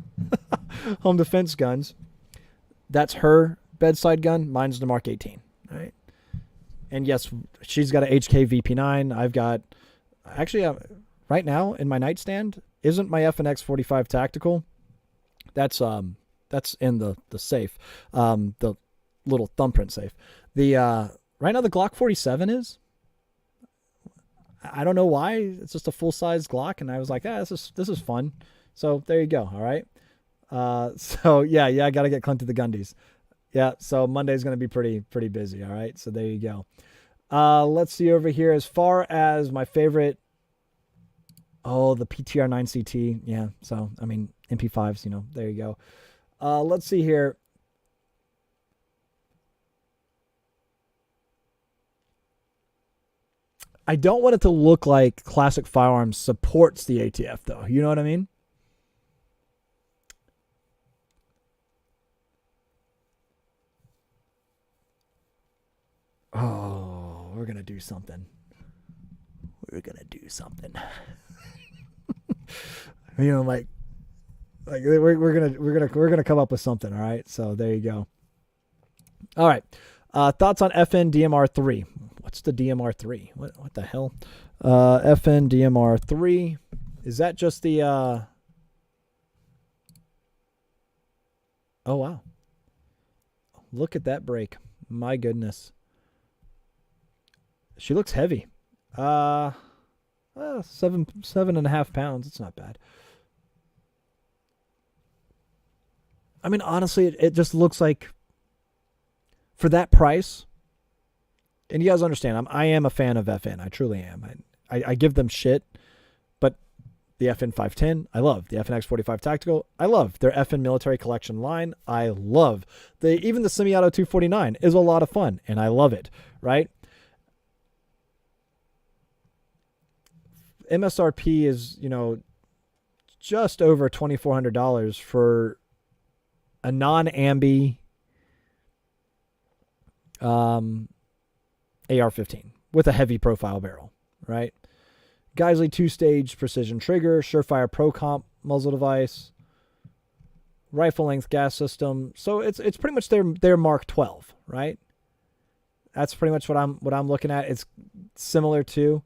guns. That's her bedside gun. Mine's the Mark 18, right? And yes, she's got a HK VP9. I've got, actually, right now in my nightstand isn't my FNX 45 tactical. That's in the safe, the little thumbprint safe. The right now the Glock 47 is. I don't know why. It's just a full size Glock, and I was like, this is fun. So there you go. All right. So yeah, I got to get Clint to the Gundies. Yeah. So Monday's going to be pretty busy. All right. So there you go. Let's see over here. As far as my favorite. Oh, the PTR 9CT. Yeah. So, I mean, MP5s, there you go. Let's see here. I don't want it to look like Classic Firearms supports the ATF, though. You know what I mean? Oh, we're going to do something. We're going to do something. Like we're gonna come up with something. All right, so there you go. All right, thoughts on FN DMR3? What's the DMR3? What the hell? FN DMR3, is that just the? Oh wow, look at that break! My goodness, she looks heavy. 7.5 pounds. It's not bad. I mean, honestly, it just looks like for that price. And you guys understand, I am a fan of FN. I truly am. I give them shit, but the FN 510, I love. The FNX 45 Tactical, I love. Their FN Military Collection line, I love. Even the Semi-Auto 249 is a lot of fun, and I love it, right? MSRP is, just over $2,400 for a non-ambi AR-15 with a heavy profile barrel, right? Geisley 2-stage precision trigger, Surefire Pro Comp muzzle device, rifle length gas system. So it's pretty much their Mark 12, right? That's pretty much what I'm looking at. It's similar to.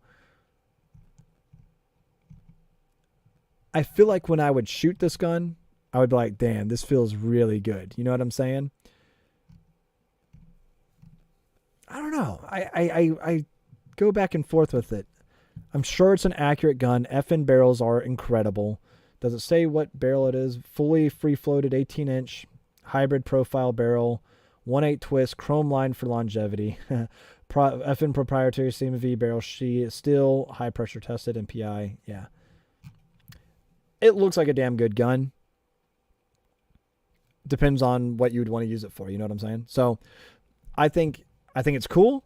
I feel like when I would shoot this gun, I would be like, damn, this feels really good. You know what I'm saying? I don't know. I go back and forth with it. I'm sure it's an accurate gun. FN barrels are incredible. Does it say what barrel it is? Fully free-floated 18-inch hybrid profile barrel, 1/8 twist, chrome line for longevity. FN proprietary CMV barrel. She is still high-pressure tested MPI. Yeah. It looks like a damn good gun. Depends on what you would want to use it for. You know what I'm saying? So I think it's cool.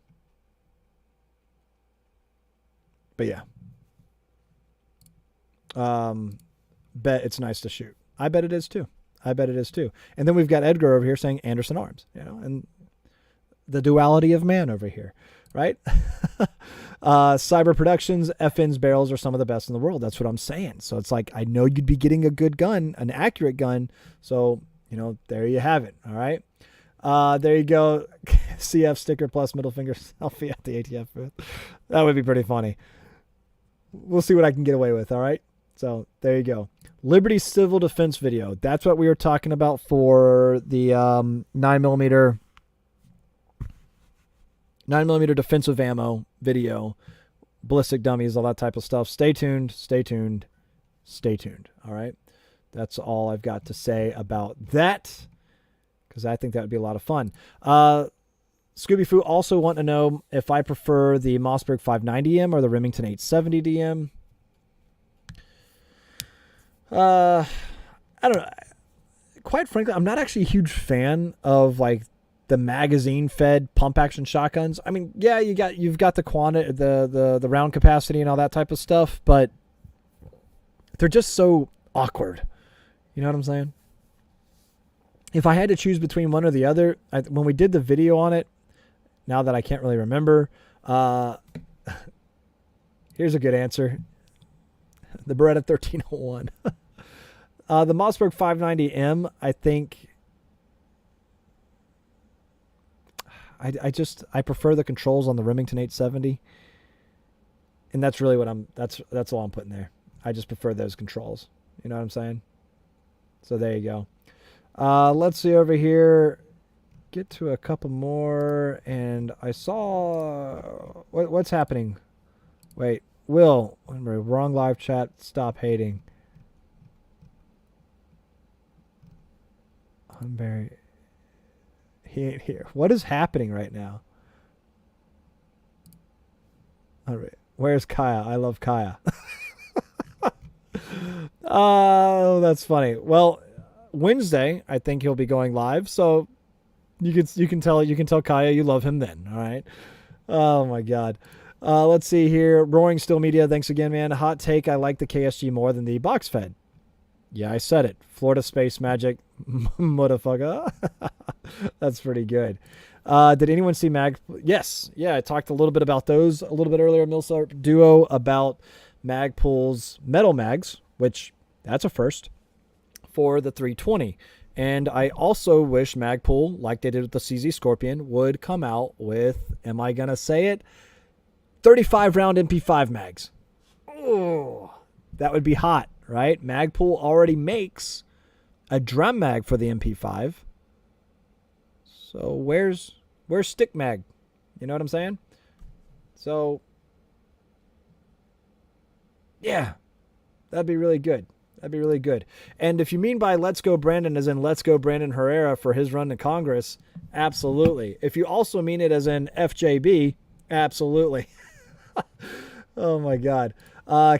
But yeah. Bet it's nice to shoot. I bet it is too. And then we've got Edgar over here saying Anderson Arms, and the duality of man over here, right? Cyber Productions, FN's barrels are some of the best in the world. That's what I'm saying. So it's like, I know you'd be getting a good gun, an accurate gun. So, there you have it. All right. There you go. CF sticker plus middle finger selfie at the ATF booth. That would be pretty funny. We'll see what I can get away with. All right. So there you go. Liberty Civil Defense video. That's what we were talking about for the 9mm defensive ammo video, ballistic dummies, all that type of stuff. Stay tuned. All right. That's all I've got to say about that, because I think that would be a lot of fun. Scooby Foo also want to know if I prefer the Mossberg 590M or the Remington 870 DM. I don't know. Quite frankly, I'm not actually a huge fan of like the magazine-fed pump-action shotguns. I mean, yeah, you've got the quantity, the round capacity, and all that type of stuff, but they're just so awkward. You know what I'm saying? If I had to choose between one or the other, when we did the video on it, now that I can't really remember, here's a good answer. The Beretta 1301. The Mossberg 590M, I think I prefer the controls on the Remington 870. And that's really what that's all I'm putting there. I just prefer those controls. You know what I'm saying? So there you go. Let's see over here. Get to a couple more, and I saw what's happening. Wait, Will, wrong live chat. Stop hating. I'm very. He ain't here. What is happening right now? All right, where's Kaya? I love Kaya. Oh, that's funny. Well, Wednesday, I think he'll be going live, so you can tell Kaya you love him then. All right. Oh my God. Let's see here. Roaring Still Media. Thanks again, man. Hot take. I like the KSG more than the box fed. Yeah, I said it. Florida Space Magic, motherfucker. That's pretty good. Did anyone see Mag? Yes. Yeah, I talked a little bit about those a little bit earlier. Millsart Duo about Magpul's metal mags, which that's a first for the 320. And I also wish Magpul, like they did with the CZ Scorpion, would come out with, am I going to say it, 35 round MP5 mags. Oh, that would be hot, right? Magpul already makes a drum mag for the MP5. So where's stick mag? You know what I'm saying? So yeah, that'd be really good. That'd be really good. And if you mean by let's go Brandon as in let's go Brandon Herrera for his run to Congress, absolutely. If you also mean it as in FJB, absolutely. Oh my God.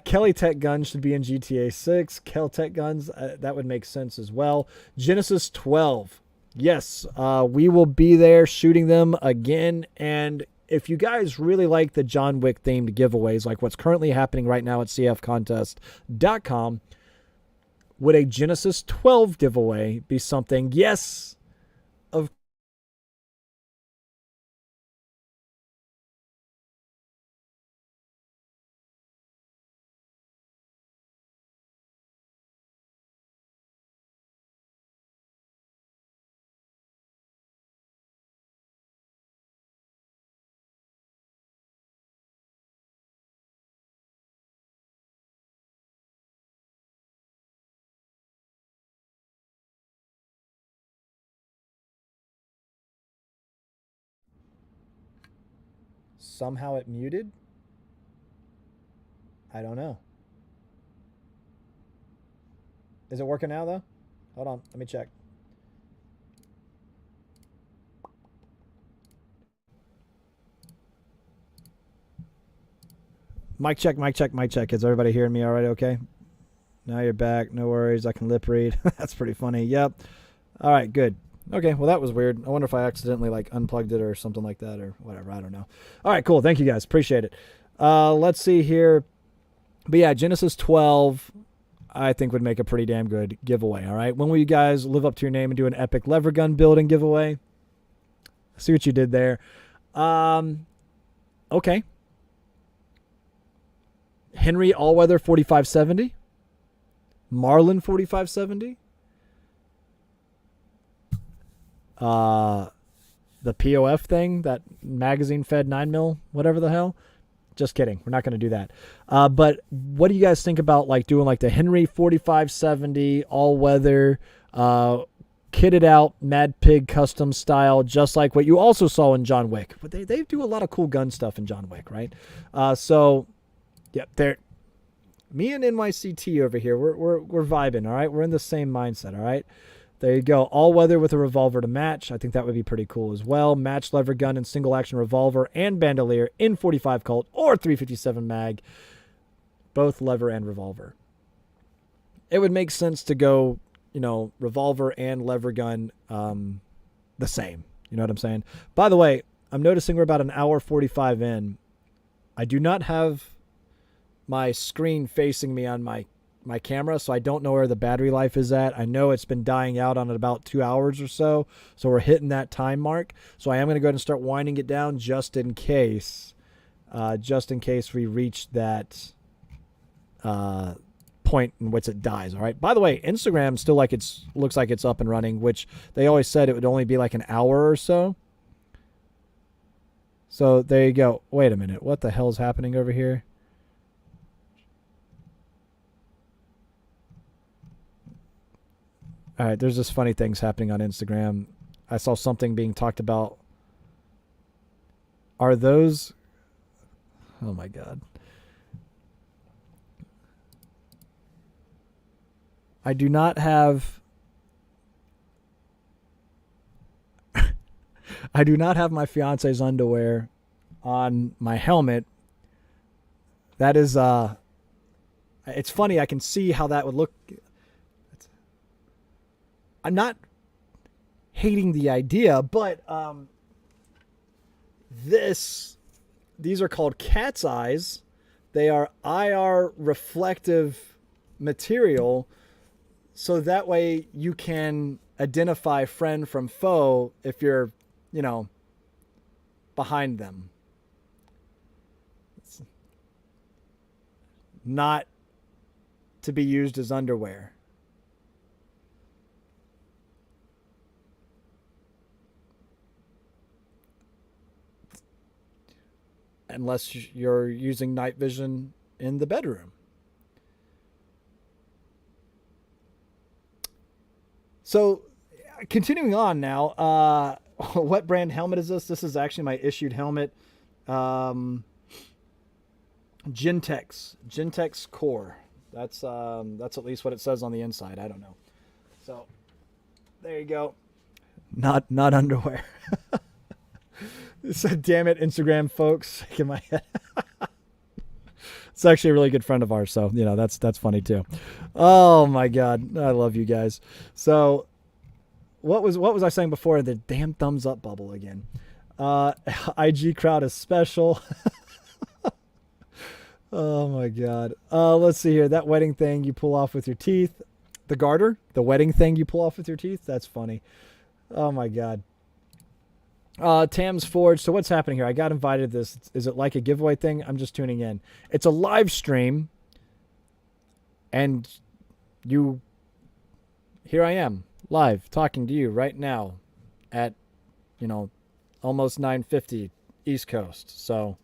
Kelly Tech guns should be in GTA 6. Kel-Tech guns, that would make sense as well. Genesis 12. Yes, we will be there shooting them again. And if you guys really like the John Wick themed giveaways, like what's currently happening right now at cfcontest.com, would a Genesis 12 giveaway be something? Yes, of somehow it muted. I don't know. Is it working now though? Hold on, let me check. Mic check, mic check, mic check. Is everybody hearing me all right? Okay. Now you're back. No worries. I can lip read. That's pretty funny. Yep. All right, good. Okay, well, that was weird. I wonder if I accidentally like unplugged it or something like that or whatever. I don't know. All right, cool. Thank you guys. Appreciate it. Let's see here. But yeah, Genesis 12, I think would make a pretty damn good giveaway. All right. When will you guys live up to your name and do an epic lever gun building giveaway? See what you did there. Okay. Henry All-Weather 4570. Marlin 4570. The POF thing, that magazine fed 9mm, whatever the hell. Just kidding. We're not going to do that. But what do you guys think about like doing like the Henry 4570 all-weather, kitted out Mad Pig custom style, just like what you also saw in John Wick. But they do a lot of cool gun stuff in John Wick, right? So, yeah, there. Me and NYCT over here, we're vibing, all right? We're in the same mindset, all right? There you go. All weather with a revolver to match. I think that would be pretty cool as well. Match lever gun and single action revolver and bandolier in 45 Colt or 357 mag. Both lever and revolver. It would make sense to go, revolver and lever gun the same. You know what I'm saying? By the way, I'm noticing we're about an hour 45 in. I do not have my screen facing me on my camera, so I don't know where the battery life is at. I know it's been dying out on about 2 hours or so, so we're hitting that time mark. So I am going to go ahead and start winding it down just in case we reach that point in which it dies. All right. By the way, Instagram still looks like it's up and running, which they always said it would only be like an hour or so. So there you go. Wait a minute. What the hell is happening over here? All right, there's just funny things happening on Instagram. I saw something being talked about. Are those... Oh, my God. I do not have... I do not have my fiance's underwear on my helmet. That is... It's funny. I can see how that would look... I'm not hating the idea, but these are called cat's eyes. They are IR reflective material, so that way you can identify friend from foe if you're, behind them. It's not to be used as underwear. Unless you're using night vision in the bedroom. So, continuing on now, what brand helmet is this? This is actually my issued helmet. Gentex Core. That's at least what it says on the inside. I don't know. So, there you go. Not underwear. So, damn it, Instagram folks. Shaking my head. It's actually a really good friend of ours, so that's funny too. Oh my God, I love you guys. So, what was I saying before? The damn thumbs up bubble again. IG crowd is special. Oh my God. Let's see here. That wedding thing you pull off with your teeth. The garter, the wedding thing you pull off with your teeth. That's funny. Oh my God. Tam's Forge. So what's happening here? I got invited to this. Is it like a giveaway thing? I'm just tuning in. It's a live stream. And here I am, live, talking to you right now at, almost 9:50 East Coast. So,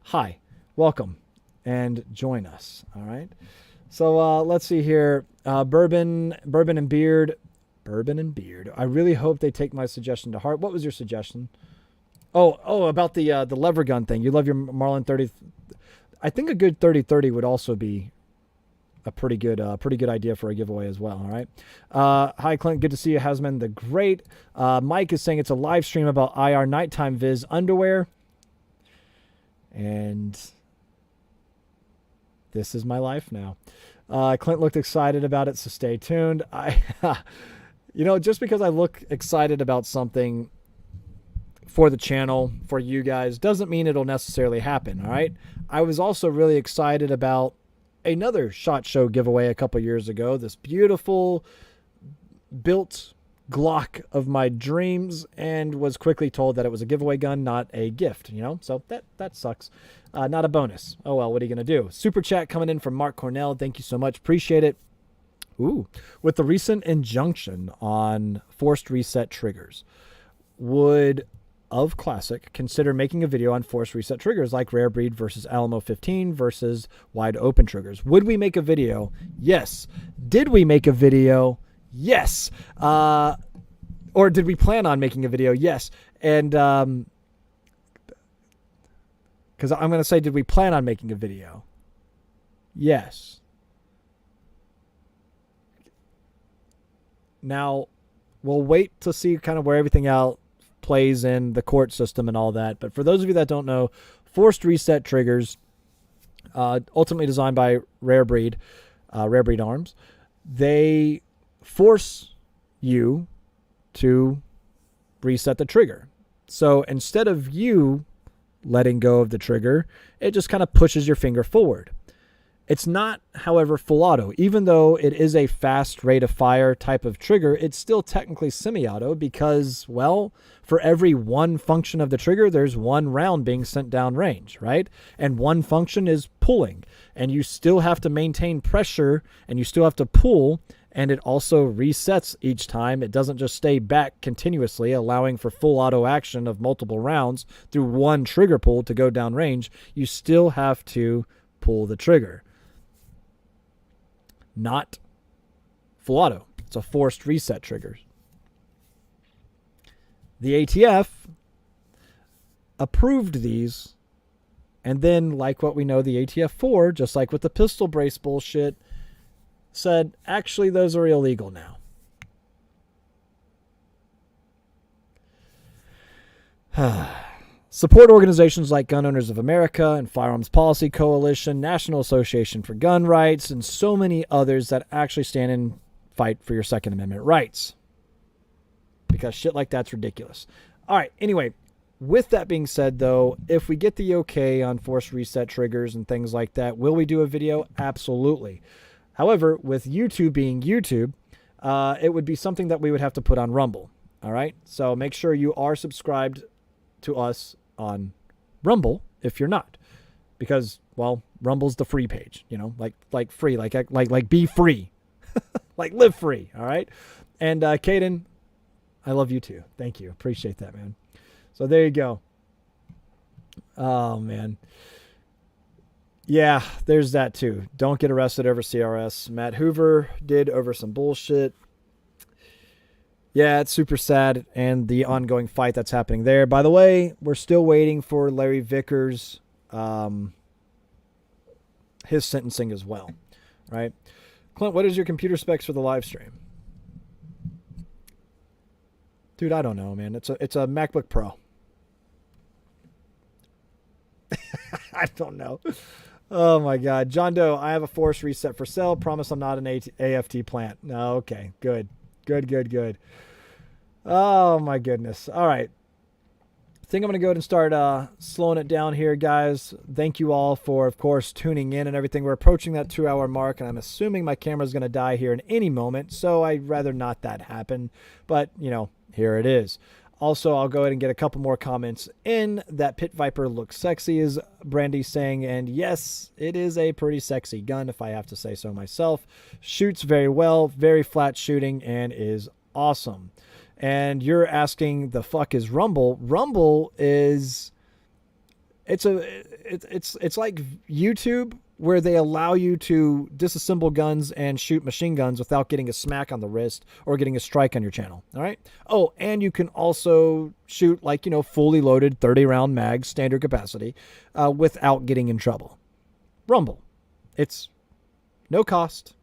hi, welcome, and join us, all right? So, let's see here. Bourbon and Beard. Bourbon and Beard. I really hope they take my suggestion to heart. What was your suggestion? Oh, about the lever gun thing. You love your Marlin 30. I think a good 30-30 would also be a pretty good idea for a giveaway as well. All right. Hi, Clint. Good to see you, Hasman the Great. Mike is saying it's a live stream about IR nighttime viz underwear, and this is my life now. Clint looked excited about it, so stay tuned. Just because I look excited about something for the channel, for you guys, doesn't mean it'll necessarily happen, all right? I was also really excited about another SHOT Show giveaway a couple years ago, this beautiful built Glock of my dreams, and was quickly told that it was a giveaway gun, not a gift, So that sucks. Not a bonus. Oh, well, what are you going to do? Super chat coming in from Mark Cornell. Thank you so much. Appreciate it. Ooh, with the recent injunction on forced reset triggers, would of Classic consider making a video on forced reset triggers like Rare Breed versus Alamo 15 versus wide open triggers? Would we make a video? Yes. Did we make a video? Yes. Or did we plan on making a video? Yes. And because I'm going to say, did we plan on making a video? Yes. Now, we'll wait to see kind of where everything out plays in the court system and all that. But for those of you that don't know, forced reset triggers, ultimately designed by Rare Breed Arms, they force you to reset the trigger. So instead of you letting go of the trigger, it just kind of pushes your finger forward. It's not, however, full auto. Even though it is a fast rate of fire type of trigger, it's still technically semi-auto because, well, for every one function of the trigger, there's one round being sent down range, right? And one function is pulling. And you still have to maintain pressure and you still have to pull, and it also resets each time. It doesn't just stay back continuously, allowing for full auto action of multiple rounds through one trigger pull to go down range. You still have to pull the trigger. Not full auto. It's a forced reset trigger. The ATF approved these, and then, like what we know the ATF for, just like with the pistol brace bullshit, said, actually, those are illegal now. Support organizations like Gun Owners of America and Firearms Policy Coalition, National Association for Gun Rights, and so many others that actually stand and fight for your Second Amendment rights. Because shit like that's ridiculous. All right, anyway, with that being said, though, if we get the okay on forced reset triggers and things like that, will we do a video? Absolutely. However, with YouTube being YouTube, it would be something that we would have to put on Rumble. All right, so make sure you are subscribed to us on Rumble if you're not, because, well, Rumble's the free page, you know, like free, like be free, like live free. All right. And Caden, I love you too. Thank you. Appreciate that, man. So there you go. Oh man. Yeah, there's that too. Don't get arrested over CRS. Matt Hoover did over some bullshit. Yeah, it's super sad, and the ongoing fight that's happening there. By the way, we're still waiting for Larry Vickers, his sentencing as well, right? Clint, what is your computer specs for the live stream? Dude, I don't know, man. It's a MacBook Pro. I don't know. Oh, my God. John Doe, I have a force reset for sale. Promise I'm not an AFT plant. No, okay. Good. Good. Oh, my goodness. All right. I think I'm going to go ahead and start slowing it down here, guys. Thank you all for, of course, tuning in and everything. We're approaching that 2-hour mark, and I'm assuming my camera's going to die here in any moment, so I'd rather not that happen. But, you know, here it is. Also, I'll go ahead and get a couple more comments in. That Pit Viper looks sexy, is Brandy saying. And yes, it is a pretty sexy gun, if I have to say so myself. Shoots very well, very flat shooting, and is awesome. And you're asking, the fuck is Rumble? Rumble is... It's like YouTube, where they allow you to disassemble guns and shoot machine guns without getting a smack on the wrist or getting a strike on your channel. All right. Oh, and you can also shoot, like, you know, fully loaded 30-round mags, standard capacity, without getting in trouble. Rumble. It's no cost.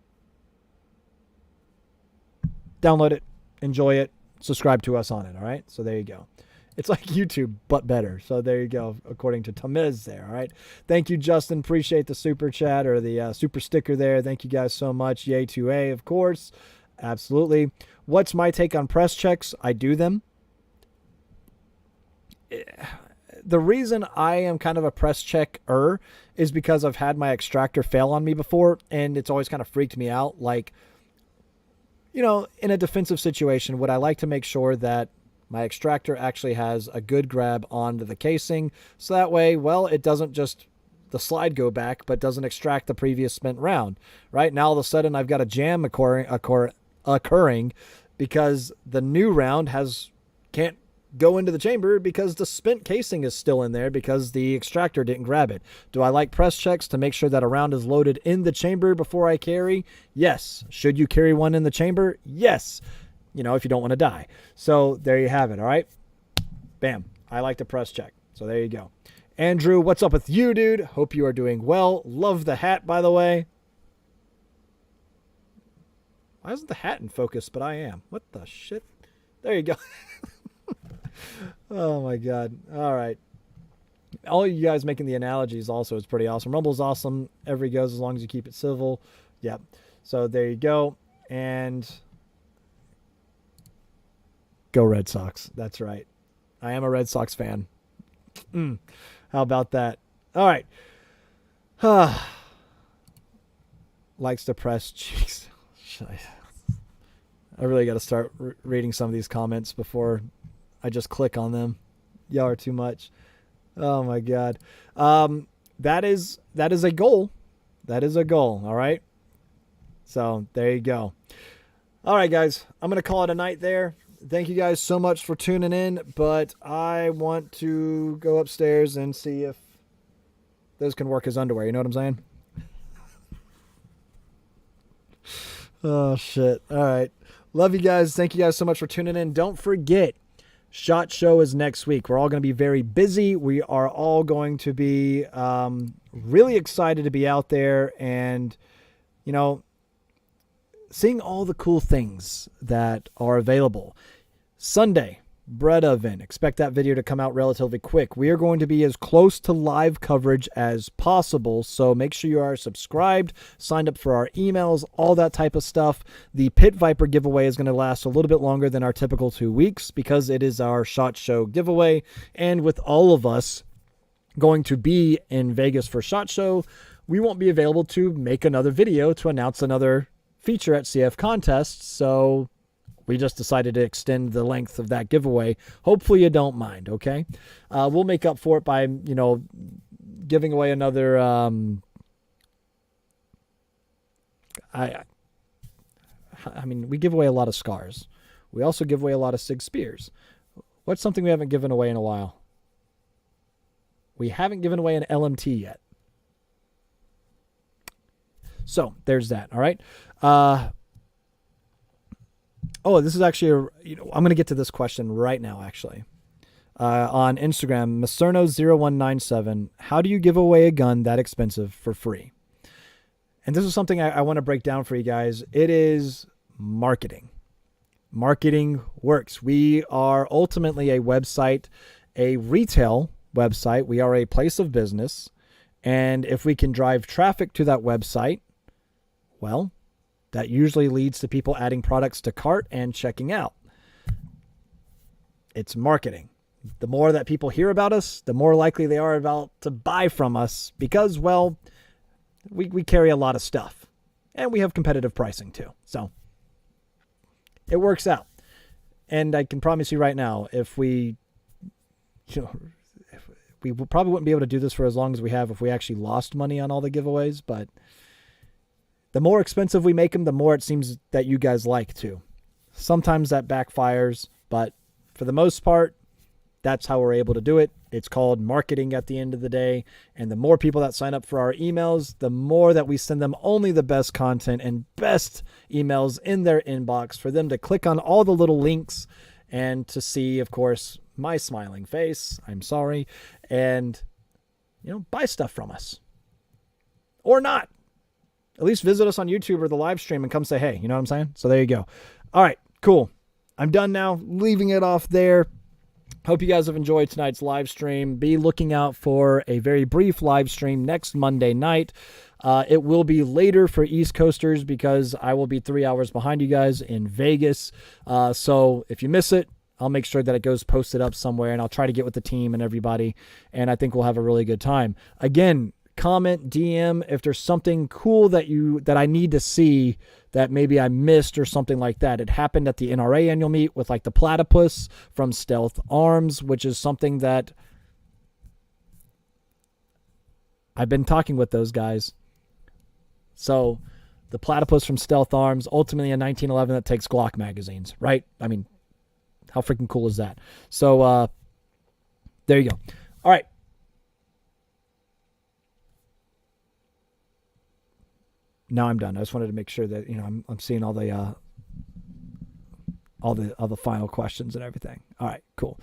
Download it, enjoy it, subscribe to us on it. All right. So there you go. It's like YouTube, but better. So there you go, according to Tamiz there, all right? Thank you, Justin. Appreciate the super chat or the super sticker there. Thank you guys so much. Yay 2A, of course. Absolutely. What's my take on press checks? I do them. The reason I am kind of a press checker is because I've had my extractor fail on me before, and it's always kind of freaked me out. Like, you know, in a defensive situation, would I like to make sure that my extractor actually has a good grab onto the casing, so that way, well, it doesn't just the slide go back, but doesn't extract the previous spent round. Right now, all of a sudden, I've got a jam occurring because the new round can't go into the chamber because the spent casing is still in there because the extractor didn't grab it. Do I like press checks to make sure that a round is loaded in the chamber before I carry? Yes. Should you carry one in the chamber? Yes. You know, if you don't want to die. So there you have it. All right. Bam. I like to press check. So there you go. Andrew, what's up with you, dude? Hope you are doing well. Love the hat, by the way. Why isn't the hat in focus, but I am? What the shit? There you go. Oh, my God. All right. All you guys making the analogies also is pretty awesome. Rumble's awesome. Every goes as long as you keep it civil. Yep. So there you go. And go Red Sox. That's right. I am a Red Sox fan. How about that? All right. Likes to press cheeks. I really got to start reading some of these comments before I just click on them. Y'all are too much. Oh my God. That is a goal. That is a goal. All right. So there you go. All right, guys, I'm going to call it a night there. Thank you guys so much for tuning in, but I want to go upstairs and see if those can work as underwear. You know what I'm saying? Oh, shit. All right. Love you guys. Thank you guys so much for tuning in. Don't forget, SHOT Show is next week. We're all going to be very busy. We are all going to be really excited to be out there and, you know, seeing all the cool things that are available. Sunday, Bretta event. Expect that video to come out relatively quick. We are going to be as close to live coverage as possible, so make sure you are subscribed, signed up for our emails, all that type of stuff. The Pit Viper giveaway is going to last a little bit longer than our typical 2 weeks because it is our SHOT Show giveaway, and with all of us going to be in Vegas for SHOT Show, we won't be available to make another video to announce another feature at CF contests, so we just decided to extend the length of that giveaway. Hopefully you don't mind, okay? We'll make up for it by, you know, giving away another, I mean, we give away a lot of scars. We also give away a lot of SIG Spears. What's something we haven't given away in a while? We haven't given away an LMT yet. So there's that, all right? Oh, this is actually, I'm going to get to this question right now, actually. On Instagram, Macerno0197, how do you give away a gun that expensive for free? And this is something I want to break down for you guys. It is marketing. Marketing works. We are ultimately a website, a retail website. We are a place of business. And if we can drive traffic to that website, well, that usually leads to people adding products to cart and checking out. It's marketing. The more that people hear about us, the more likely they are about to buy from us because, well, we carry a lot of stuff and we have competitive pricing too. So it works out. And I can promise you right now, if we probably wouldn't be able to do this for as long as we have if we actually lost money on all the giveaways, but the more expensive we make them, the more it seems that you guys like to. Sometimes that backfires, but for the most part, that's how we're able to do it. It's called marketing at the end of the day. And the more people that sign up for our emails, the more that we send them only the best content and best emails in their inbox for them to click on all the little links and to see, of course, my smiling face. I'm sorry. And, buy stuff from us. Or not. At least visit us on YouTube or the live stream and come say, hey, you know what I'm saying? So there you go. All right, cool. I'm done now. Leaving it off there. Hope you guys have enjoyed tonight's live stream. Be looking out for a very brief live stream next Monday night. It will be later for East Coasters because I will be 3 hours behind you guys in Vegas. So if you miss it, I'll make sure that it goes posted up somewhere, and I'll try to get with the team and everybody, and I think we'll have a really good time. Again, comment, DM if there's something cool that I need to see that maybe I missed or something like that. It happened at the NRA annual meet with like the platypus from Stealth Arms, which is something that I've been talking with those guys. So the platypus from Stealth Arms, ultimately a 1911 that takes Glock magazines, right? I mean, how freaking cool is that? So there you go. All right. Now I'm done. I just wanted to make sure that I'm seeing all the final questions and everything. All right, cool.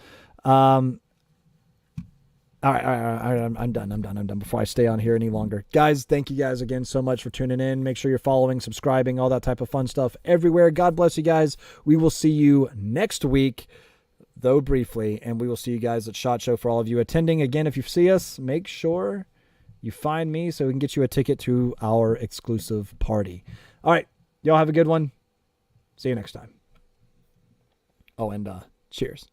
All right, I'm done before I stay on here any longer. Guys, thank you guys again so much for tuning in. Make sure you're following, subscribing, all that type of fun stuff everywhere. God bless you guys. We will see you next week, though briefly, and we will see you guys at SHOT Show. For all of you attending, again, if you see us, make sure you find me so we can get you a ticket to our exclusive party. All right, y'all have a good one. See you next time. Oh, and cheers.